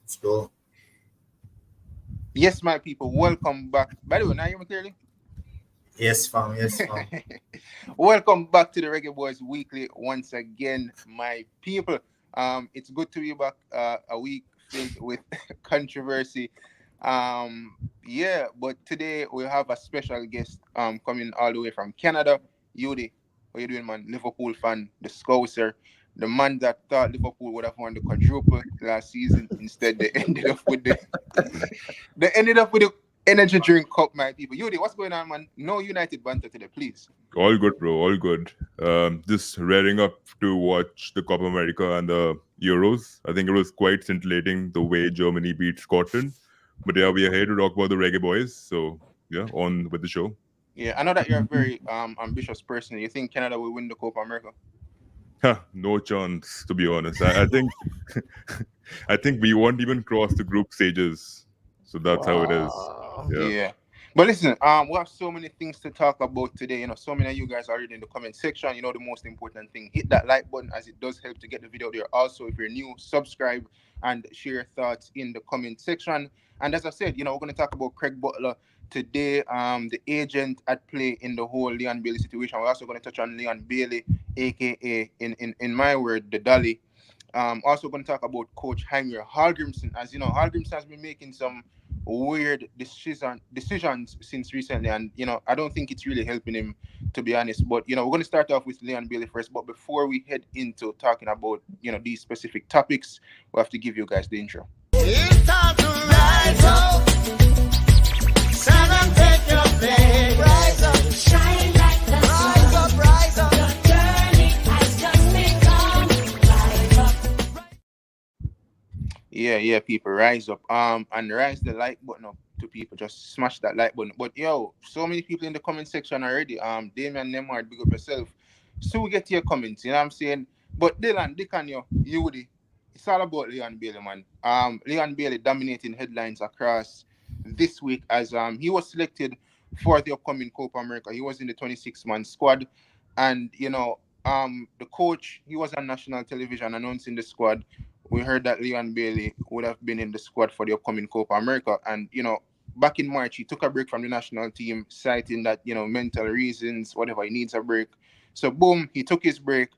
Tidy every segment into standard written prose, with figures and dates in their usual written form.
Let's go. Yes, my people, welcome back. By the way, now you hear me clearly? Yes, fam. Yes, fam. Welcome back to the Reggae Boyz Weekly once again, my people. It's good to be back. A week filled with controversy. But today we have a special guest coming all the way from Canada. Yudi, how you doing, man? Liverpool fan, the Scouser, the man that thought Liverpool would have won the quadruple last season. Instead, they ended up with the energy drink cup, my people. Yudi, what's going on, man? No United banter today, please. All good, bro. All good. Just rearing up to watch the Copa America and the Euros. I think it was quite scintillating the way Germany beat Scotland. But yeah, we are here to talk about the Reggae Boyz. So yeah, on with the show. Yeah, I know that you're a very ambitious person. You think Canada will win the Copa America? No chance, to be honest. I think I think we won't even cross the group stages. So that's how it is. Yeah. But listen, we have so many things to talk about today. You know, so many of you guys are already in the comment section. You know, the most important thing, hit that like button as it does help to get the video there. Also, if you're new, subscribe and share your thoughts in the comment section. And as I said, you know, we're going to talk about Craig Butler today, the agent at play in the whole Leon Bailey situation. We're also going to touch on Leon Bailey, aka in my word, the Dolly. Also going to talk about Coach Heimir Hallgrimsson. As you know, Hallgrimsson has been making some weird decisions since recently, and you know, I don't think it's really helping him, to be honest. But you know, we're going to start off with Leon Bailey first. But before we head into talking about, you know, these specific topics, we have to give you guys the intro. It's time to rise up. Stand and take your place. Rise up, shine like the sun. Rise up, rise up. Your journey has just begun. Rise up. Yeah, people, rise up. And rise the like button up to people. Just smash that like button. But yo, so many people in the comment section already. Damian Nemard, big up yourself. So we get your comments, you know what I'm saying? But Dylan, Dicanio, Yudi, it's all about Leon Bailey, man. Leon Bailey dominating headlines across this week as he was selected for the upcoming Copa America. He was in the 26-man squad, and you know, the coach, he was on national television announcing the squad. We heard that Leon Bailey would have been in the squad for the upcoming Copa America, and you know, back in March he took a break from the national team, citing that, you know, mental reasons, whatever, he needs a break. So boom, he took his break.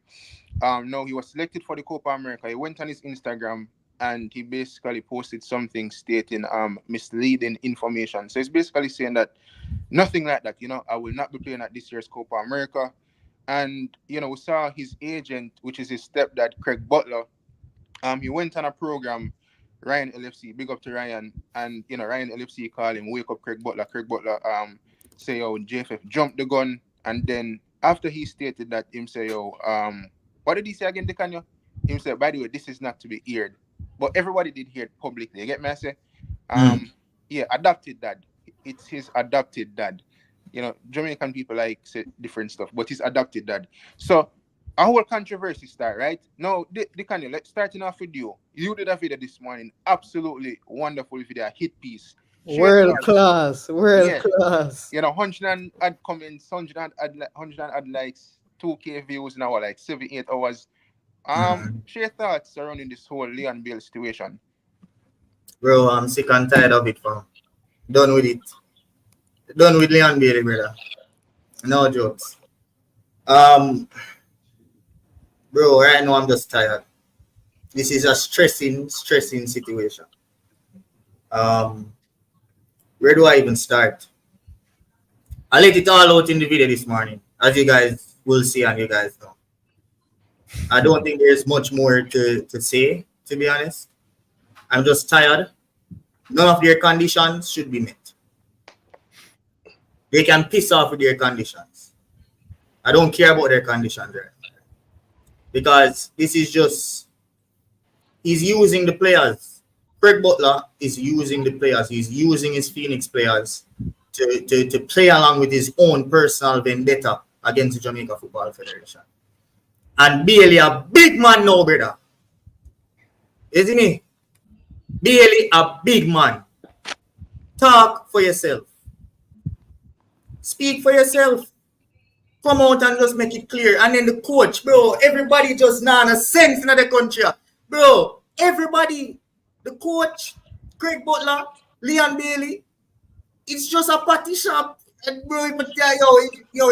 No, he was selected for the Copa America. He went on his Instagram and he basically posted something stating misleading information. So it's basically saying that nothing like that, you know, I will not be playing at this year's Copa America. And you know, we saw his agent, which is his stepdad, Craig Butler. He went on a program, Ryan LFC, big up to Ryan, and you know, Ryan LFC called him, wake up Craig Butler. Craig Butler say, yo, JFF jumped the gun, and then after he stated that, him say, yo, what did he say again, Dicanio? Him say, by the way, this is not to be aired. But everybody did hear it publicly. You get me? I say? Yeah, adopted dad. It's his adopted dad. You know, Jamaican people like say different stuff, but he's adopted dad. So a whole controversy start, right? Now, Dicanio, let's starting off with you. You did a video this morning. Absolutely wonderful video, a hit piece. World class. You know, 100 and add comments, 100 and add likes, 2K views in our like 7-8 hours. Share thoughts surrounding this whole Leon Bailey situation. Bro, I'm sick and tired of it, fam. Done with it. Done with Leon Bailey, brother. No jokes. Bro, right now I'm just tired. This is a stressing situation. Where do I even start? I let it all out in the video this morning, as you guys will see and you guys know. I don't think there's much more to say, to be honest. I'm just tired. None of their conditions should be met. They can piss off with their conditions. I don't care about their conditions right now. Because this is just, he's using the players. Craig Butler is using the players. He's using his Phoenix players to play along with his own personal vendetta against the Jamaica Football Federation. And Bailey a big man now, brother. Isn't he? Bailey a big man. Talk for yourself. Speak for yourself. Come out and just make it clear. And then the coach, bro, everybody just not a sense in the country. Bro, everybody. the coach, Craig Butler, Leon Bailey, it's just a party shop. And bro, but yeah, yo,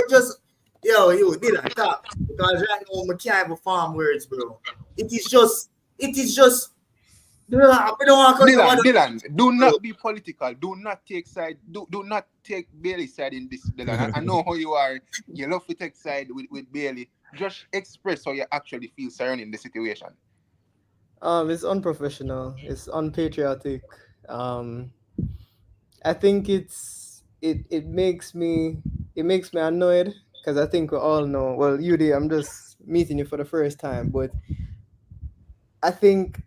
Dylan, talk. Because right now, I can't even farm words, bro. It is just, I don't want to Dylan, do not be political. Do not take side. Do not take Bailey's side in this, Dylan. I know how you are. You love to take side with Bailey. Just express how you actually feel surrounding the situation. It's unprofessional. It's unpatriotic. I think it makes me annoyed because I think we all know. Well, Yudi, I'm just meeting you for the first time, but I think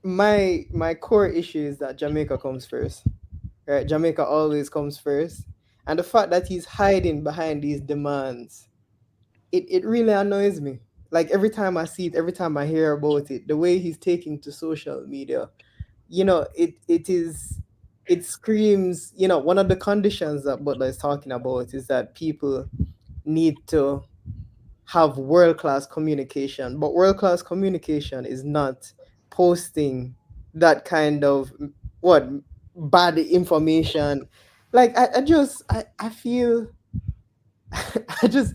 my core issue is that Jamaica comes first. Right? Jamaica always comes first. And the fact that he's hiding behind these demands, it really annoys me. Like every time I see it, every time I hear about it, the way he's taking to social media, it screams, one of the conditions that Butler is talking about is that people need to have world-class communication. But world-class communication is not posting that kind of bad information. Like I feel I just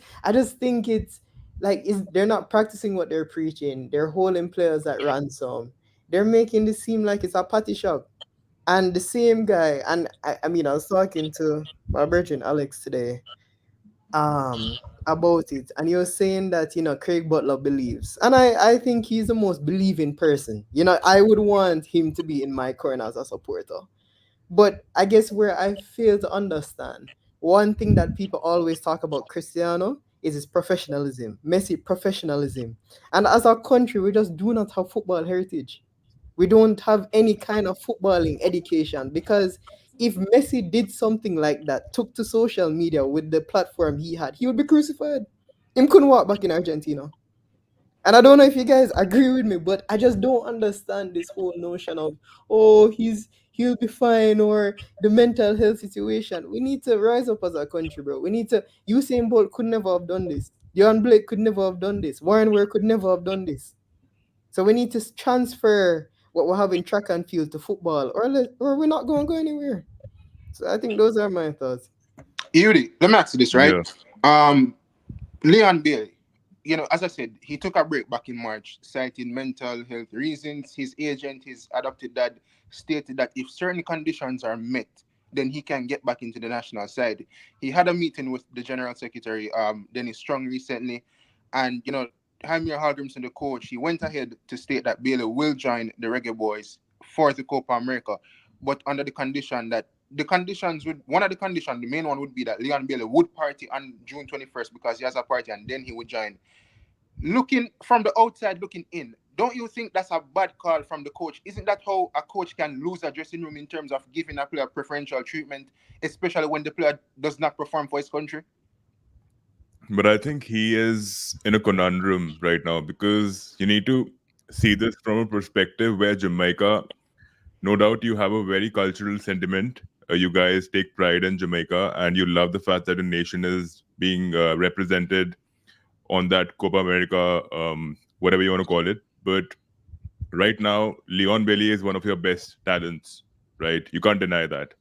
think it's like they're not practicing what they're preaching. They're holding players at ransom. They're making this seem like it's a party shop. And the same guy, and I mean, I was talking to my brethren Alex today, about it, and he was saying that Craig Butler believes, and I think he's the most believing person. I would want him to be in my corner as a supporter. But I guess where I fail to understand, one thing that people always talk about Cristiano is his professionalism, Messi professionalism. And as a country, we just do not have football heritage. We don't have any kind of footballing education, because if Messi did something like that, took to social media with the platform he had, he would be crucified. Him couldn't walk back in Argentina. And I don't know if you guys agree with me, but I just don't understand this whole notion of, he'll be fine, or the mental health situation. We need to rise up as a country, bro. We need to. Usain Bolt could never have done this. Dion Blake could never have done this. Warren Ware could never have done this. So we need to transfer what we have in track and field to football, or we're not going to go anywhere. So I think those are my thoughts. Yuri, let me ask you this, right? Yeah. Leon Bailey, as I said, he took a break back in March, citing mental health reasons. His agent, his adopted dad, stated that if certain conditions are met, then he can get back into the national side. He had a meeting with the General Secretary, Dennis Strong, recently, and, Heimir Hallgrimsson, the coach, he went ahead to state that Bailey will join the Reggae Boyz for the COPA AMERICA, but under the condition that the main one would be that Leon Bailey would party on June 21st because he has a party, and then he would join. Looking from the outside, looking in, don't you think that's a bad call from the coach? Isn't that how a coach can lose a dressing room in terms of giving a player preferential treatment, especially when the player does not perform for his country? But I think he is in a conundrum right now, because you need to see this from a perspective where Jamaica, no doubt you have a very cultural sentiment. You guys take pride in Jamaica, and you love the fact that a nation is being represented on that Copa America, whatever you want to call it. But right now, Leon Bailey is one of your best talents, right? You can't deny that.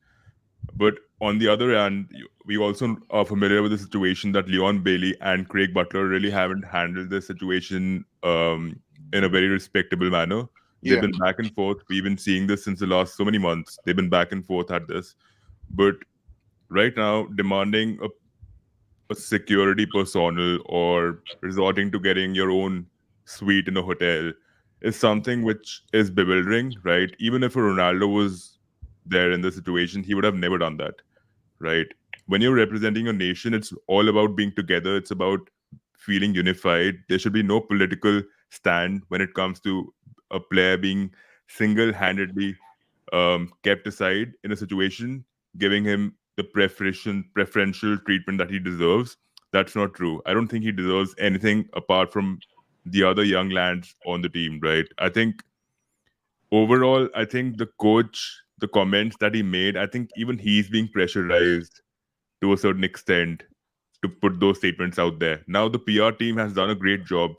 But on the other hand, we also are familiar with the situation that Leon Bailey and Craig Butler really haven't handled this situation in a very respectable manner. They've been back and forth. We've been seeing this since the last so many months. They've been back and forth at this. But right now, demanding a security personnel or resorting to getting your own suite in a hotel is something which is bewildering, right? Even if a Ronaldo was there in the situation, he would have never done that, right? When you're representing a nation, it's all about being together. It's about feeling unified. There should be no political stand when it comes to a player being single-handedly kept aside in a situation, giving him the preferential treatment that he deserves. That's not true. I don't think he deserves anything apart from the other young lads on the team, right? I think overall, I think the coach, the comments that he made, I think even he's being pressurized to a certain extent to put those statements out there. Now, the PR team has done a great job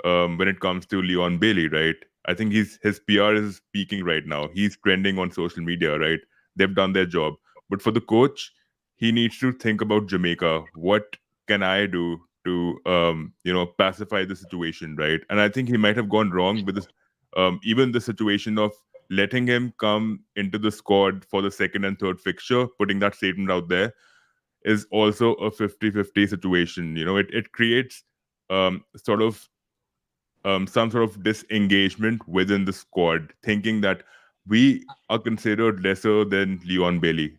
when it comes to Leon Bailey, right? I think his PR is peaking right now. He's trending on social media, right? They've done their job. But for the coach, he needs to think about Jamaica. What can I do to pacify the situation, right? And I think he might have gone wrong with this, even the situation of letting him come into the squad for the second and third fixture, putting that statement out there is also a 50-50 situation. It creates sort of some sort of disengagement within the squad, thinking that we are considered lesser than Leon Bailey.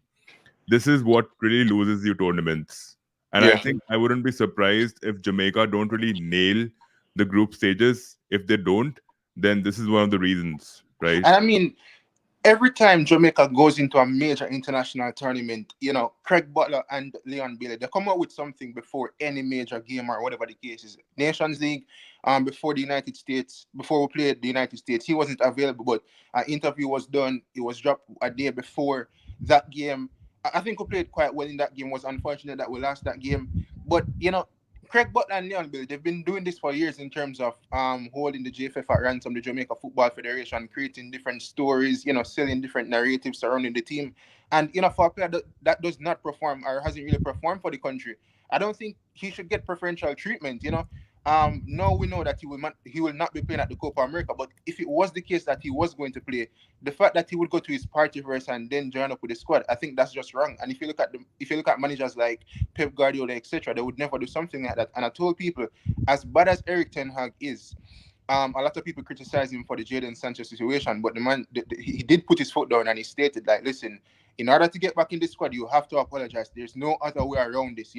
This is what really loses you tournaments. And I think I wouldn't be surprised if Jamaica don't really nail the group stages. If they don't, then this is one of the reasons, right? And I mean, every time Jamaica goes into a major international tournament, Craig Butler and Leon Bailey, they come out with something before any major game or whatever the case is. Nations League, before the United States, before we played the United States, he wasn't available, but an interview was done. It was dropped a day before that game. I think we played quite well in that game. It was unfortunate that we lost that game. But, Craig Butler and Leon Bailey, they've been doing this for years in terms of holding the JFF at ransom, the Jamaica Football Federation, creating different stories, selling different narratives surrounding the team. And, for a player that does not perform or hasn't really performed for the country, I don't think he should get preferential treatment, Now we know that he will not be playing at the Copa America, but if it was the case that he was going to play, the fact that he would go to his party first and then join up with the squad, I think that's just wrong. And if you look at managers like Pep Guardiola, etc., they would never do something like that. And I told people, as bad as Eric Ten Hag is, a lot of people criticize him for the Jadon Sancho situation, but the man he did put his foot down and he stated, like, listen, in order to get back in the squad, you have to apologize. There's no other way around this,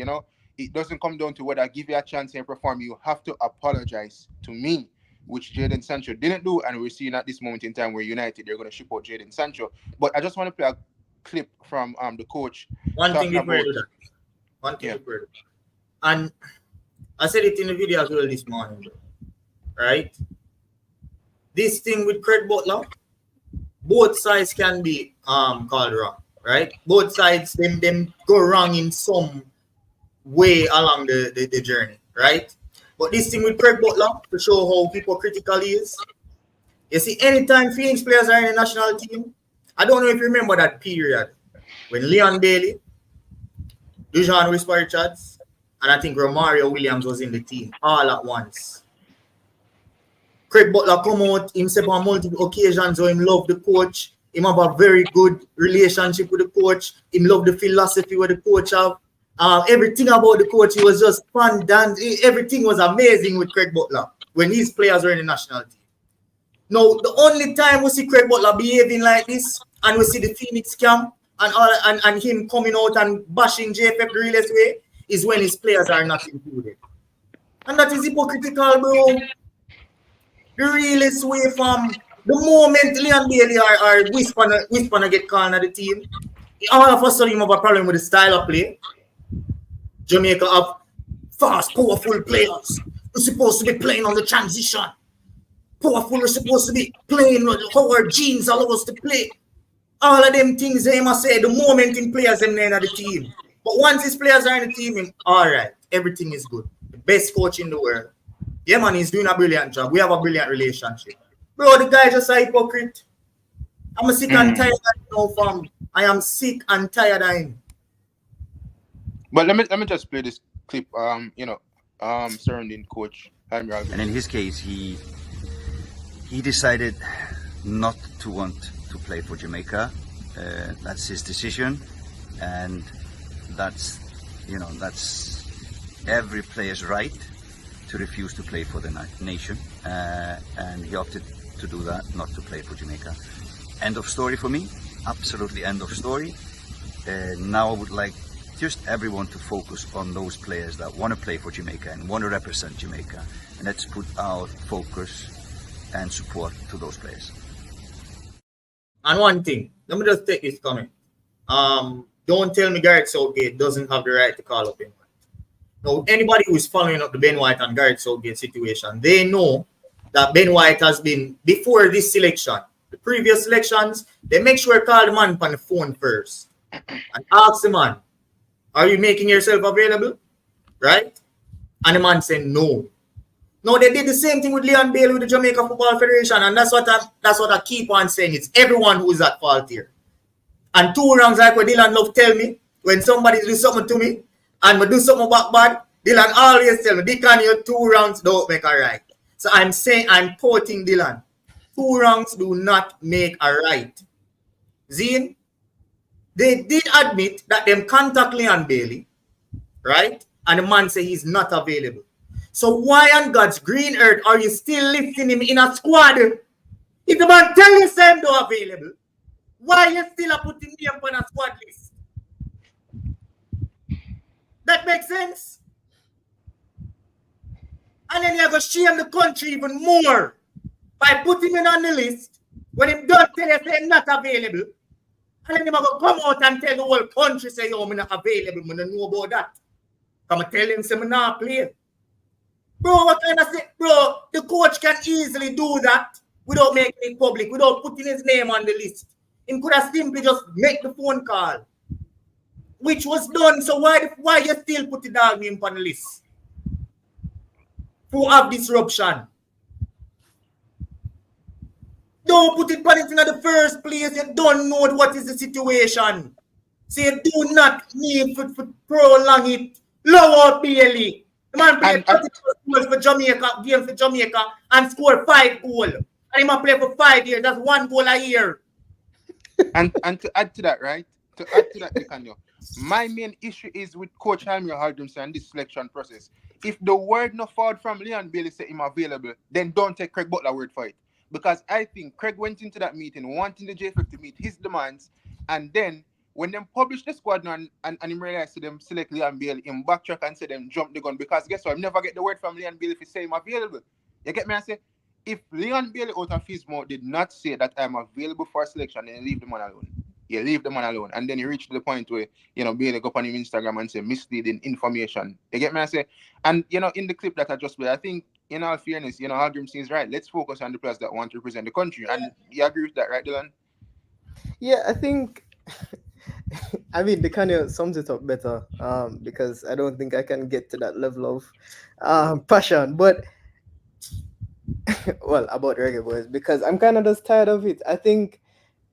It doesn't come down to whether I give you a chance and perform. You have to apologize to me, which Jadon Sancho didn't do. And we're seeing at this moment in time where United, they're going to ship out Jadon Sancho. But I just want to play a clip from the coach. One thing before you do that. And I said it in the video as well this morning, right? This thing with Craig Butler, both sides can be called wrong, right? Both sides, them go wrong in some way along the journey, right? But this thing with Craig Butler, to show how hypocritical he is, you see, anytime Phoenix players are in the national team, I don't know if you remember that period when Leon Bailey, Dujon Whisper Richards, and I think Romario Williams was in the team all at once. Craig Butler come out himself on multiple occasions, so him love the coach. Him have a very good relationship with the coach. Him love the philosophy where the coach have. Everything about the coach, he was just fun, dance. Everything was amazing with Craig Butler when his players were in the national team. Now, the only time we see Craig Butler behaving like this, and we see the Phoenix camp and him coming out and bashing JFF the realest way, is when his players are not included. And that is hypocritical, bro. The realest way from the moment Leon Bailey are whispering to get called at the team, all of a sudden you have a problem with the style of play. Jamaica have fast, powerful players. We're supposed to be playing on the transition. Powerful, we're supposed to be playing how our genes allow us to play. All of them things they must say the moment in players them in the team. But once his players are in the team, all right, everything is good. The best coach in the world. Yeah, man, he's doing a brilliant job. We have a brilliant relationship. Bro, the guy just a hypocrite. I'm sick and tired of him now, fam. I am sick and tired of him. But let me just play this clip, surrounding Coach Heimir Hallgrimsson. And in his case, he decided not to want to play for Jamaica. That's his decision, and that's every player's right to refuse to play for the nation. And he opted to do that, not to play for Jamaica. End of story for me. Absolutely end of story. Now I would like just everyone to focus on those players that want to play for Jamaica and want to represent Jamaica. And let's put our focus and support to those players. And one thing, let me just take this comment. Don't tell me Gareth Southgate doesn't have the right to call up him. Now, anybody who is following up the Ben White and Gareth Southgate situation, they know that Ben White has been, before this selection, the previous selections, they make sure to call the man on the phone first and ask the man, are you making yourself available? Right? And the man said no. No, they did the same thing with Leon Bailey with the Jamaica Football Federation, and that's what I keep on saying. It's everyone who is at fault here. And 2 rounds, like what Dylan love tell me, when somebody do something to me, and I do something back bad, Dylan always tell me, Dicanio, 2 rounds don't make a right. So I'm quoting Dylan. 2 rounds do not make a right. Zine, they did admit that them contact Leon Bailey, right? And the man say he's not available. So why on God's green earth are you still lifting him in a squad? If the man tell you same not available, why you still putting him on a squad list? That makes sense? And then you're going to shame the country even more by putting him on the list when he don't tell you say not available. And then he's going to come out and tell the whole country say, yo, I'm not available. I don't know about that. Come and tell him say I'm not play. Bro, what kind of say? Bro, the coach can easily do that without making it public, without putting his name on the list. He could have simply just make the phone call, which was done. So why you still put the dog name on the list? Who have disruption? Don't put it on it in the first place. You don't know what is the situation. So you do not need to prolong it. Low out Bailey. The man played 30 goals for Jamaica, game for Jamaica, and scored 5 goals. And he might play for 5 years. That's 1 goal a year. And to add to that, right? To add to that, Dicanio, my main issue is with Coach Heimir Hallgrimsson and this selection process. If the word no forward from Leon Bailey say him available, then don't take Craig Butler word for it. Because I think Craig went into that meeting wanting the JFF to meet his demands, and then when them publish the squad now and him realize to them select Leon Bailey, him backtrack and say them jump the gun, because guess what? I never get the word from Leon Bailey if he say him available. You get me? I say, if Leon Bailey out of his mouth did not say that I'm available for selection, then leave the man alone. You leave the man alone. And then you reach to the point where, Bailey go up on him Instagram and say misleading information. You get me? I say, and, in the clip that I just played, I think, in all fairness, Hallgrimsson is right. Let's focus on the players that want to represent the country. And you agree with that, right, Dylan? Yeah, I think, I mean, Dicanio sums it up better because I don't think I can get to that level of passion. But, well, about Reggae Boyz, because I'm kind of just tired of it. I think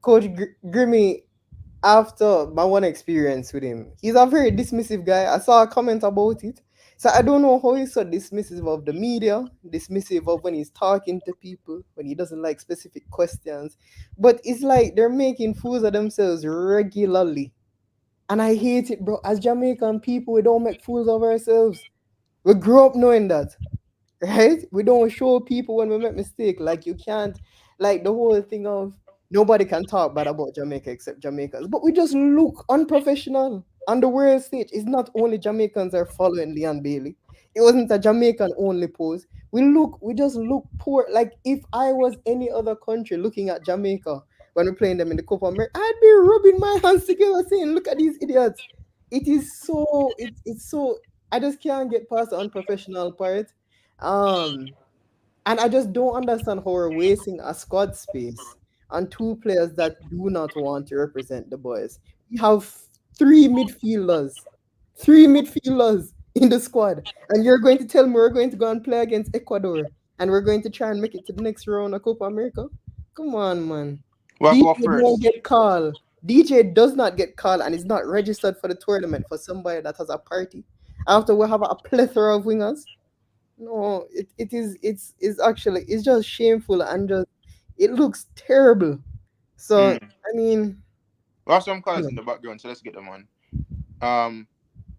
Coach Grimmy, after my one experience with him, he's a very dismissive guy. I saw a comment about it. So I don't know how he's so dismissive of the media, dismissive of when he's talking to people, when he doesn't like specific questions. But it's like they're making fools of themselves regularly. And I hate it, bro. As Jamaican people, we don't make fools of ourselves. We grew up knowing that, right? We don't show people when we make mistakes. Like you can't, like the whole thing of nobody can talk bad about Jamaica except Jamaicans. But we just look unprofessional. On the world stage, it's not only Jamaicans are following Leon Bailey. It wasn't a Jamaican only pose. We just look poor. Like if I was any other country looking at Jamaica when we're playing them in the COPA AMERICA, I'd be rubbing my hands together saying, look at these idiots. It is so, it's so, I just can't get past the unprofessional part. And I just don't understand how we're wasting a squad space on 2 players that do not want to represent the boys. We have 3 midfielders in the squad, and you're going to tell me we're going to go and play against Ecuador and we're going to try and make it to the next round of Copa America? Come on, man. DJ don't get called. DJ does not get called and is not registered for the tournament for somebody that has a party. After we have a plethora of wingers. No, it's actually, it's just shameful and just, it looks terrible. So, I mean, We have some callers in the background, so let's get them on.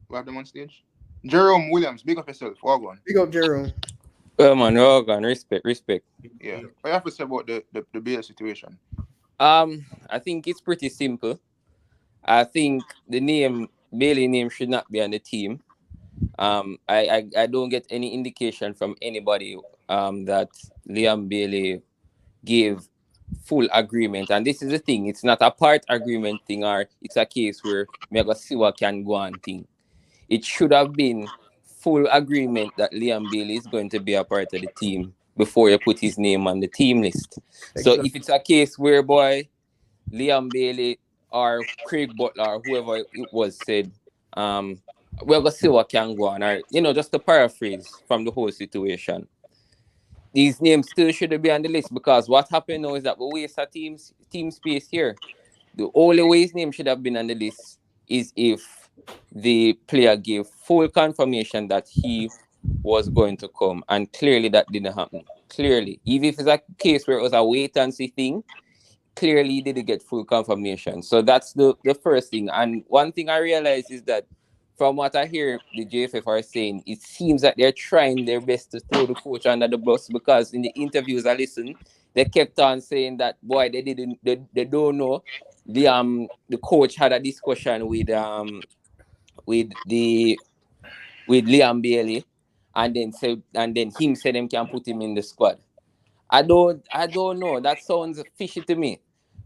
We have them on stage. Jerome Williams, big up yourself. Well on. Big up Jerome. Well, man, well gone. Respect. Yeah. What you have to say about the Bailey situation? I think it's pretty simple. I think the Bailey name should not be on the team. I don't get any indication from anybody that Liam Bailey gave full agreement, and this is the thing, it's not a part agreement thing, or it's a case where Mega Siwa can go on thing. It should have been full agreement that Liam Bailey is going to be a part of the team before you put his name on the team list. Exactly. So if it's a case where Liam Bailey or Craig Butler or whoever it was said, we're gonna see what can go on, or just to paraphrase from the whole situation. these names still should be on the list, because what happened now is that we waste our team space here. The only way his name should have been on the list is if the player gave full confirmation that he was going to come, and clearly that didn't happen. Clearly, even if it's a case where it was a wait and see thing, clearly he didn't get full confirmation. So that's the first thing. And one thing I realized is that from what I hear the JFF are saying, it seems that they're trying their best to throw the coach under the bus, because in the interviews I listened, they kept on saying that, boy, they don't know. The coach had a discussion with Liam Bailey, and then him said them can put him in the squad. I don't know. That sounds fishy to me.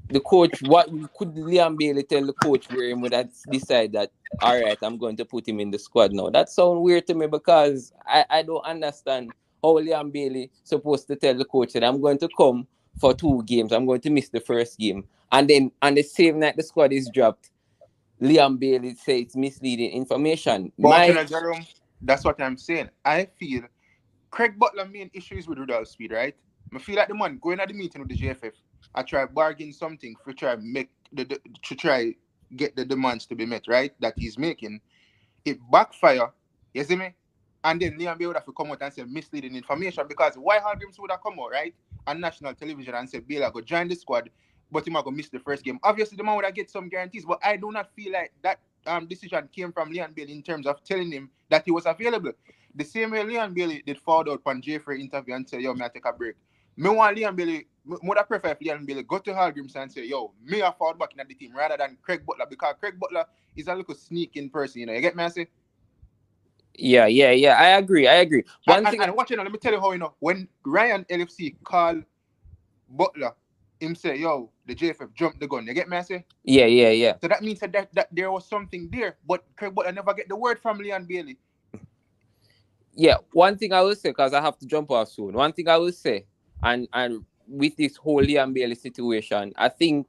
The coach, what could Liam Bailey tell the coach where he would have decide that, all right, I'm going to put him in the squad now? That sounds weird to me, because I don't understand how Liam Bailey supposed to tell the coach that I'm going to come for 2 games, I'm going to miss the first game, and then on the same night the squad is dropped, Liam Bailey say it's misleading information. Jerome, that's what I'm saying. I feel Craig Butler main issue is with Rudolph Speed, right? I feel like the man going at the meeting with the JFF, I try bargain something for try make to try get the demands to be met, right? That he's making. It backfire, you see me? And then Liam Bailey would have to come out and say misleading information, because why Hallgrimsson would have come out, right? On national television and say Bailey go join the squad, but he might go miss the first game. Obviously, the man would have get some guarantees, but I do not feel like that decision came from Liam Bailey in terms of telling him that he was available. The same way Liam Bailey did forward out on Jeffrey interview and say, yo, may I take a break? Me want Liam Bailey, would I prefer if Liam Bailey go to Hallgrimsson and say, yo, me a forward back in the team rather than Craig Butler, because Craig Butler is a little sneaking person, you know. You get me, I say? Yeah. I agree. One thing. And watching, let me tell you how, you know, when Ryan LFC called Butler, him say, yo, the JFF jumped the gun. You get me, I say? Yeah. So that means that there was something there, but Craig Butler never get the word from Liam Bailey. Yeah, one thing I will say, because I have to jump off soon. One thing I will say, and with this whole Liam Bailey situation, I think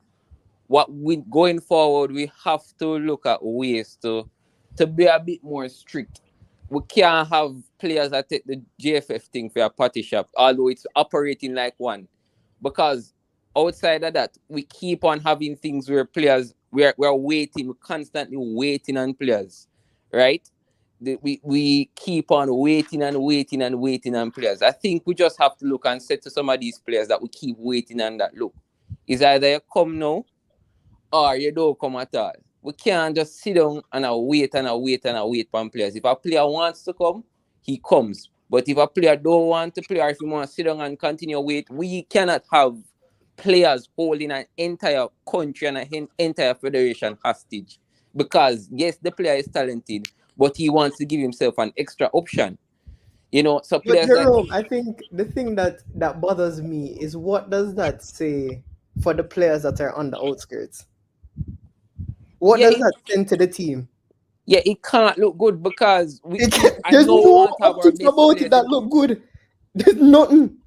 going forward, we have to look at ways to be a bit more strict. We can't have players that take the JFF thing for a party shop, although it's operating like one. Because outside of that, we keep on having things where players, we're waiting, we're constantly waiting on players, right? We keep on waiting on players. I think we just have to look and say to some of these players that we keep waiting on that, look, is either you come now or you don't come at all. We can't just sit down and wait for players. If a player wants to come, he comes. But if a player don't want to play, or if he wants to sit down and continue wait, we cannot have players holding an entire country and an entire federation hostage. Because yes, the player is talented, but he wants to give himself an extra option. You know, so players. But Jerome, I think the thing that bothers me is, what does that say for the players that are on the outskirts? What does that send to the team? Yeah, it can't look good, because there's no optics about it that look good. There's nothing.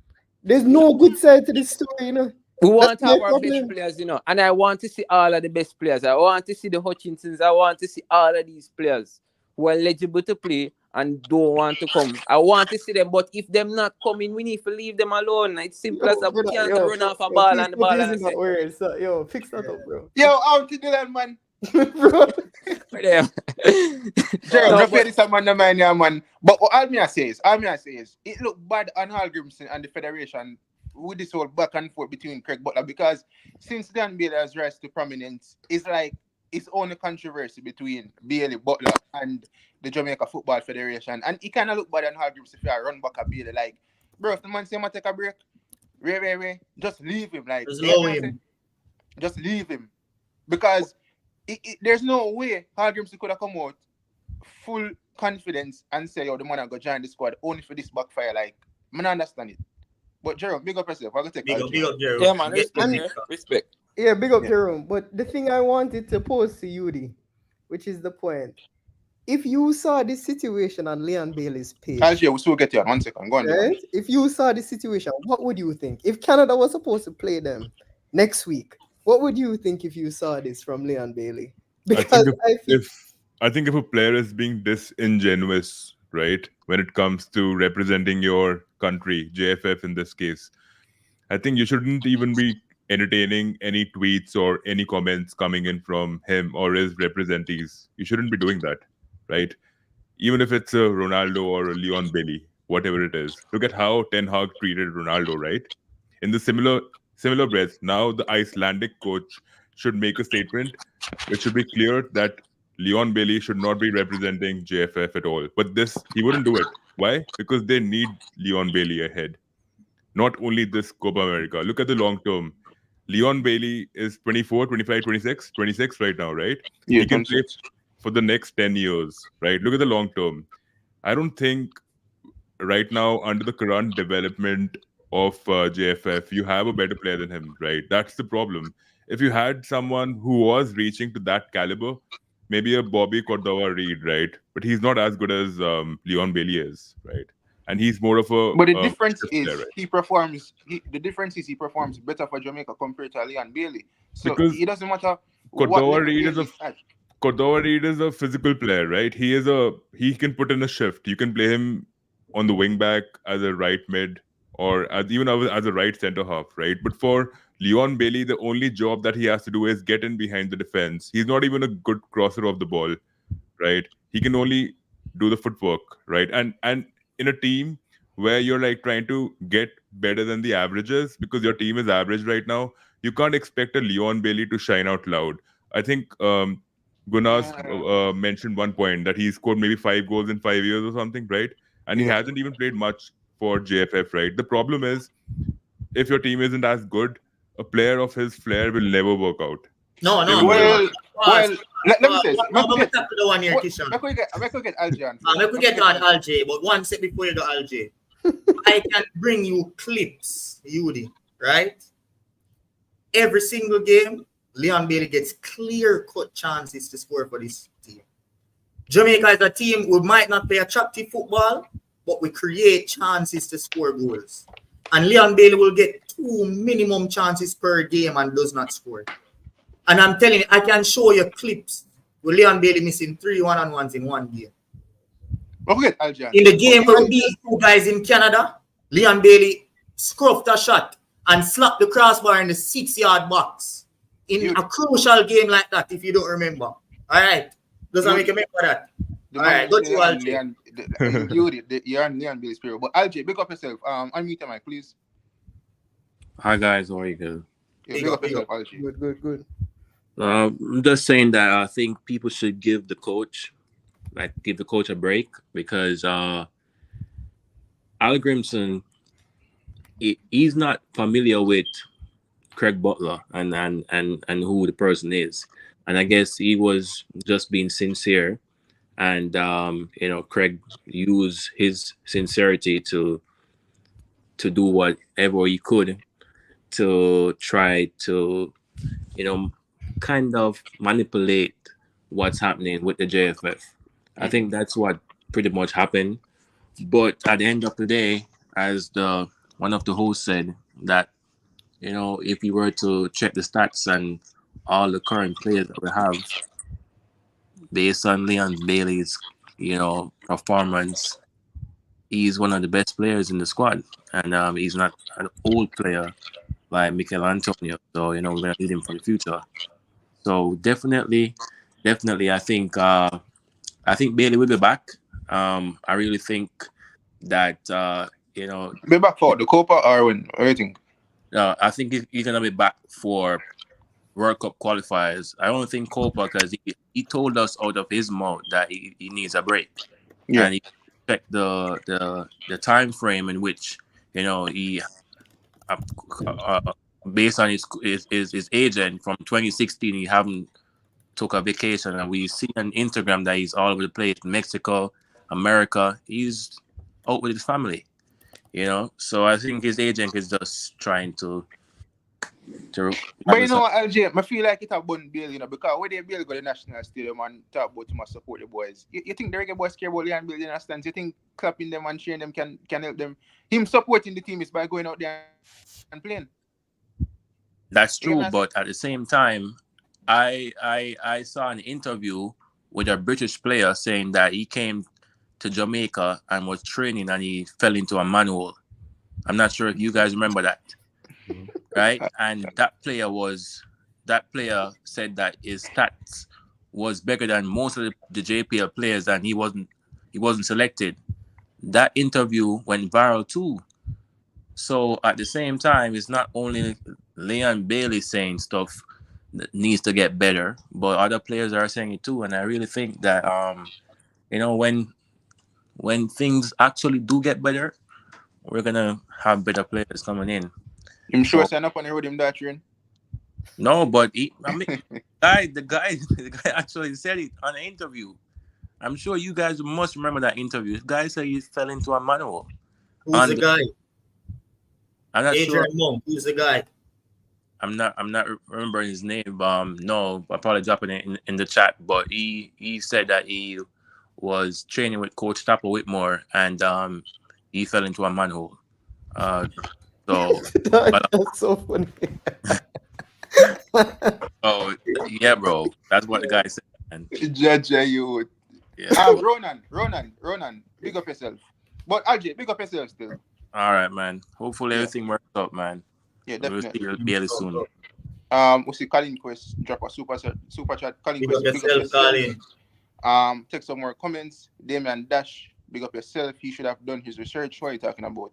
There's no good side to this story, you know. We want to have our best players, you know, and I want to see all of the best players. I want to see the Hutchinsons. I want to see all of these players who are eligible to play and don't want to come. I want to see them, but if them not coming, we need to leave them alone. It's simple as that. We can't run off a ball and the ball and say, yo, fix that up, bro. Yo, out to do that, man. Bro. Jerome, don't pay this man, no man, yeah, man. But all me I say is, it look bad on Hallgrimsson and the federation with this whole back and forth between Craig Butler, because since Dan Bailey has rise to prominence, it's like it's only controversy between Bailey, Butler, and the Jamaica Football Federation. And it kind of look bad on Hallgrimsson if you run back a Bailey. Like, bro, if the man say I'm going to take a break, Ray, just leave him. Like, just leave him. Because there's no way Hallgrimsson could have come out full confidence and say, yo, the man I go join the squad only for this backfire. Like, I don't understand it. But Jerome, big up yourself. I'm going to take big up Jerome. Yeah, man, respect. Yeah, big up Jerome. But the thing I wanted to pose to Yudi, which is the point, if you saw this situation on Leon Bailey's page, Algier, we'll still get you on 1 second. Go on. Right? If you saw the situation, what would you think? If Canada was supposed to play them next week, what would you think if you saw this from Leon Bailey? Because I think if a player is being disingenuous, right, when it comes to representing your country, JFF in this case, I think you shouldn't even be entertaining any tweets or any comments coming in from him or his representatives. You shouldn't be doing that, right? Even if it's a Ronaldo or a Leon Bailey, whatever it is. Look at how Ten Hag treated Ronaldo, right? In the similar breath, now the Icelandic coach should make a statement which should be clear that Leon Bailey should not be representing JFF at all. But this, he wouldn't do it. Why? Because they need Leon Bailey ahead. Not only this Copa America. Look at the long term. Leon Bailey is 24, 25, 26, 26 right now, right? Yeah, He can play 26. for the next 10 years, right? Look at the long term. I don't think right now, under the current development of JFF, you have a better player than him, right? That's the problem. If you had someone who was reaching to that caliber, maybe a Bobby Cordova Reed, right? But he's not as good as Leon Bailey is, right? And he's more of a But the difference shift is player, right? the difference is he performs better for Jamaica compared to Leon Bailey. So Because it doesn't matter what Cordova level Reed is Bailey is at. Cordova Reed is a physical player, right? He can put in a shift. You can play him on the wing back as a right mid or even as a right center half, right? But for Leon Bailey, the only job that he has to do is get in behind the defense. He's not even a good crosser of the ball, right? He can only do the footwork, right? And in a team where you're like trying to get better than the averages because your team is average right now, you can't expect a Leon Bailey to shine out loud. I think Gunas mentioned one point that he scored maybe 5 goals in 5 years or something, right? And he Yeah. hasn't even played much for JFF, right? The problem is, if your team isn't as good, a player of his flair will never work out. No, They no. will never. Well, well, let me say, I'm going to talk to the one here, Kishan. Make we get Aljan. Let me get on Alj, but one step before you go Alj. I can bring you clips, Yudi, right? Every single game, Leon Bailey gets clear-cut chances to score for this team. Jamaica is a team who might not play attractive football, but we create chances to score goals. And Leon Bailey will get 2 minimum chances per game and does not score. And I'm telling you, I can show you clips with Leon Bailey missing 3 one-on-ones in one game. Okay, Aljan. In the game where we beat 2 guys in Canada, Leon Bailey scruffed a shot and slapped the crossbar in the 6-yard box. In a crucial game like that, if you don't remember. All right. Doesn't make you remember that. All right, go to Alj. You're on Leon Bailey's period. But Alj, pick up yourself. Unmute your mic, please. Hi guys, how are you good? Yeah, pick up yourself, Alj. Good. I'm just saying that I think people should give the coach a break because Hallgrimsson, he's not familiar with Craig Butler and who the person is, and I guess he was just being sincere, and Craig used his sincerity to do whatever he could to try to kind of manipulate what's happening with the JFF. I think that's what pretty much happened. But at the end of the day, as one of the hosts said, that if you were to check the stats and all the current players that we have, based on Leon Bailey's performance, he's one of the best players in the squad, and he's not an old player like Mikel Antonio. So we're gonna need him for the future. So definitely, I think Bailey will be back. I really think that Be back for the Copa or when? What do you think? I think he's gonna be back for World Cup qualifiers. I don't think Copa, because he told us out of his mouth that he needs a break. Yeah. And he checked the time frame in which he based on his agent from 2016, he haven't took a vacation, and we see on Instagram that he's all over the place, Mexico, America. He's out with his family, So I think his agent is just trying to. But what, LJ, I feel like it a bun Bailey, because when they Bailey go to the national stadium and talk about him and support the boys, you think the Reggae Boyz care about Leon Bailey in a stance? You think clapping them and cheering them can help them? Him supporting the team is by going out there and playing. That's true, but at the same time, I saw an interview with a British player saying that he came to Jamaica and was training and he fell into a manhole. I'm not sure if you guys remember that, right? And that player said that his stats was bigger than most of the JPL players, and he wasn't selected. That interview went viral too. So at the same time, it's not only Leon Bailey saying stuff that needs to get better, but other players are saying it too. And I really think that when things actually do get better, we're gonna have better players coming in. I'm sure sign up on the road him that train. No, but the guy actually said it on an interview. I'm sure you guys must remember that interview. The guy said he fell into a manhole. Who's the guy? I'm not Adrian sure. Monk. Who's the guy? I'm not remembering his name. No, I'll probably drop it in the chat. But he said that he was training with Coach Tapper Whitmore, and he fell into a manhole. That's so funny. Oh yeah, bro. That's what the guy said. And Judge you. yeah. Ronan, big up yourself. But Ajay, big up yourself still. All right, man. Hopefully everything works out, man. Yeah, We'll definitely. see you really soon. We see Colin Quest drop a super chat. Colin Big Quest, up yourself, Colin. Take some more comments. Damian Dash, big up yourself. He should have done his research. What are you talking about?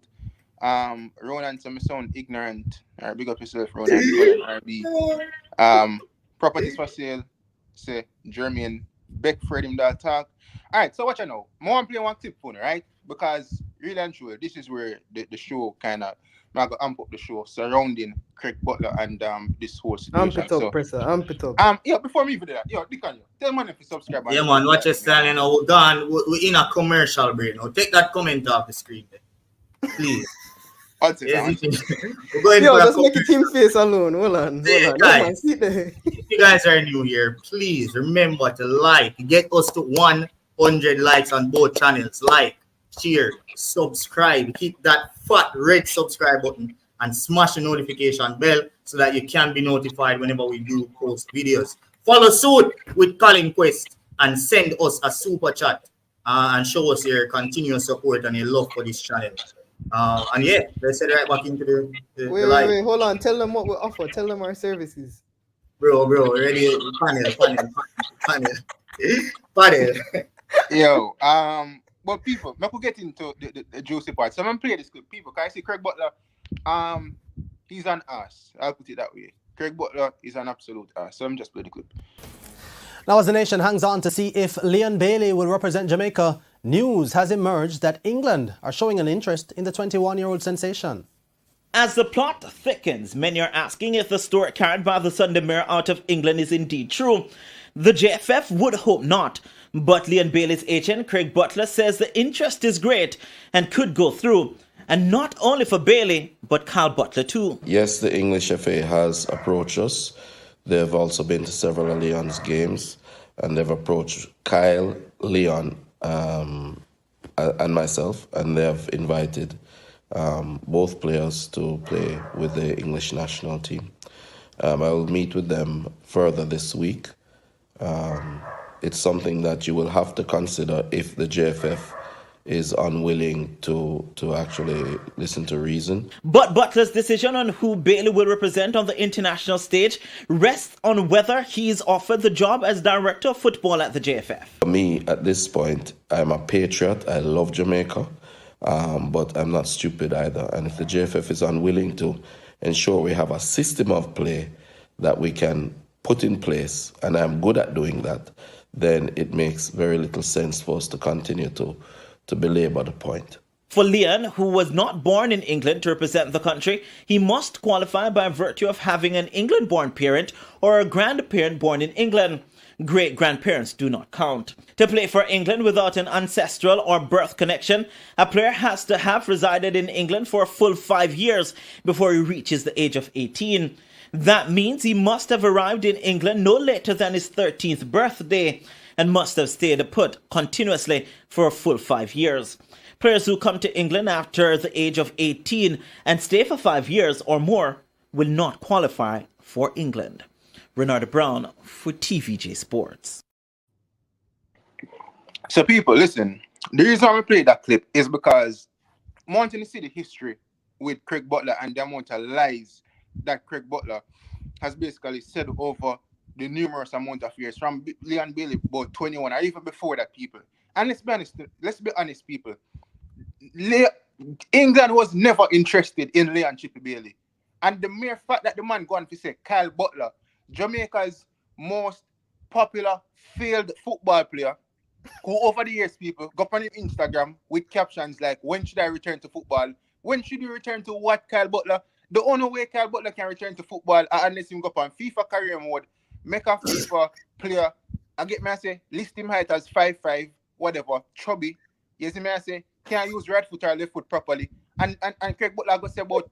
Ronan, some sound ignorant. All right, big up yourself, Ronan. RB. Properties for sale. Say Jermaine Beck Fred him that talk. All right, so what you know? More I'm playing one tip phone, right? Because really and truly, this is where the show kind of I'm gonna amp up the show surrounding Craig Butler and this whole situation. Amp it up. Yeah, before me even do that, Dicanio, tell man if you subscribe. Yeah, man, watch your style, you know. We're gone. We're in a commercial break now. Take that comment off the screen, please. I'll take We're that. going Yo, for a just make it team face alone. Hold on. Guys, Sit there. if you guys are new here, please remember to like. Get us to 100 likes on both channels. Like, share, subscribe. Hit that fat red subscribe button and smash the notification bell so that you can be notified whenever we do post videos. Follow suit with Colin Quest and send us a super chat and show us your continuous support and your love for this channel. And yeah, let's head right back into the live. Wait, hold on. Tell them what we offer. Tell them our services. Bro, ready? Panel. Yo, but people, I could get into the juicy part. So I'm gonna play this clip. People, can I see Craig Butler? He's an ass. I'll put it that way. Craig Butler is an absolute ass. So I'm just play the clip. Now, as the nation hangs on to see if Leon Bailey will represent Jamaica, news has emerged that England are showing an interest in the 21-year-old sensation. As the plot thickens, many are asking if the story carried by the Sunday Mirror out of England is indeed true. The JFF would hope not, but Leon Bailey's agent Craig Butler says the interest is great and could go through. And not only for Bailey, but Kyle Butler too. Yes, the English FA has approached us. They've also been to several of Leon's games, and they've approached Kyle, Leon, and myself, and they've invited both players to play with the English national team. I will meet with them further this week. It's something that you will have to consider if the JFF is unwilling to actually listen to reason. But Butler's decision on who Bailey will represent on the international stage rests on whether he is offered the job as director of football at the JFF. For me, at this point, I'm a patriot. I love Jamaica, but I'm not stupid either. And if the JFF is unwilling to ensure we have a system of play that we can put in place, and I'm good at doing that, then it makes very little sense for us to continue to belabor the point. For Leon, who was not born in England to represent the country, he must qualify by virtue of having an England-born parent or a grandparent born in England. Great-grandparents do not count. To play for England without an ancestral or birth connection, a player has to have resided in England for a full 5 years before he reaches the age of 18. That means he must have arrived in England no later than his 13th birthday and must have stayed put continuously for a full 5 years. Players who come to England after the age of 18 and stay for 5 years or more will not qualify for England. Renard Brown for TVJ Sports. So people, listen, the reason why we played that clip is because I want to see the history with Craig Butler and the amount of lies that Craig Butler has basically said over the numerous amount of years from Leon Bailey, about 21 or even before that, people. And let's be honest, people. England was never interested in Leon Chippy Bailey. And the mere fact that the man gone to say Kyle Butler, Jamaica's most popular failed football player, who over the years, people, go on Instagram with captions like, when should I return to football? When should you return to what, Kyle Butler? The only way Kyle Butler can return to football unless him go on FIFA career mode, make a FIFA player, and get me I say, list him height as 5'5", whatever, chubby. You see me I say, can't use right foot or left foot properly. And Craig Butler go say about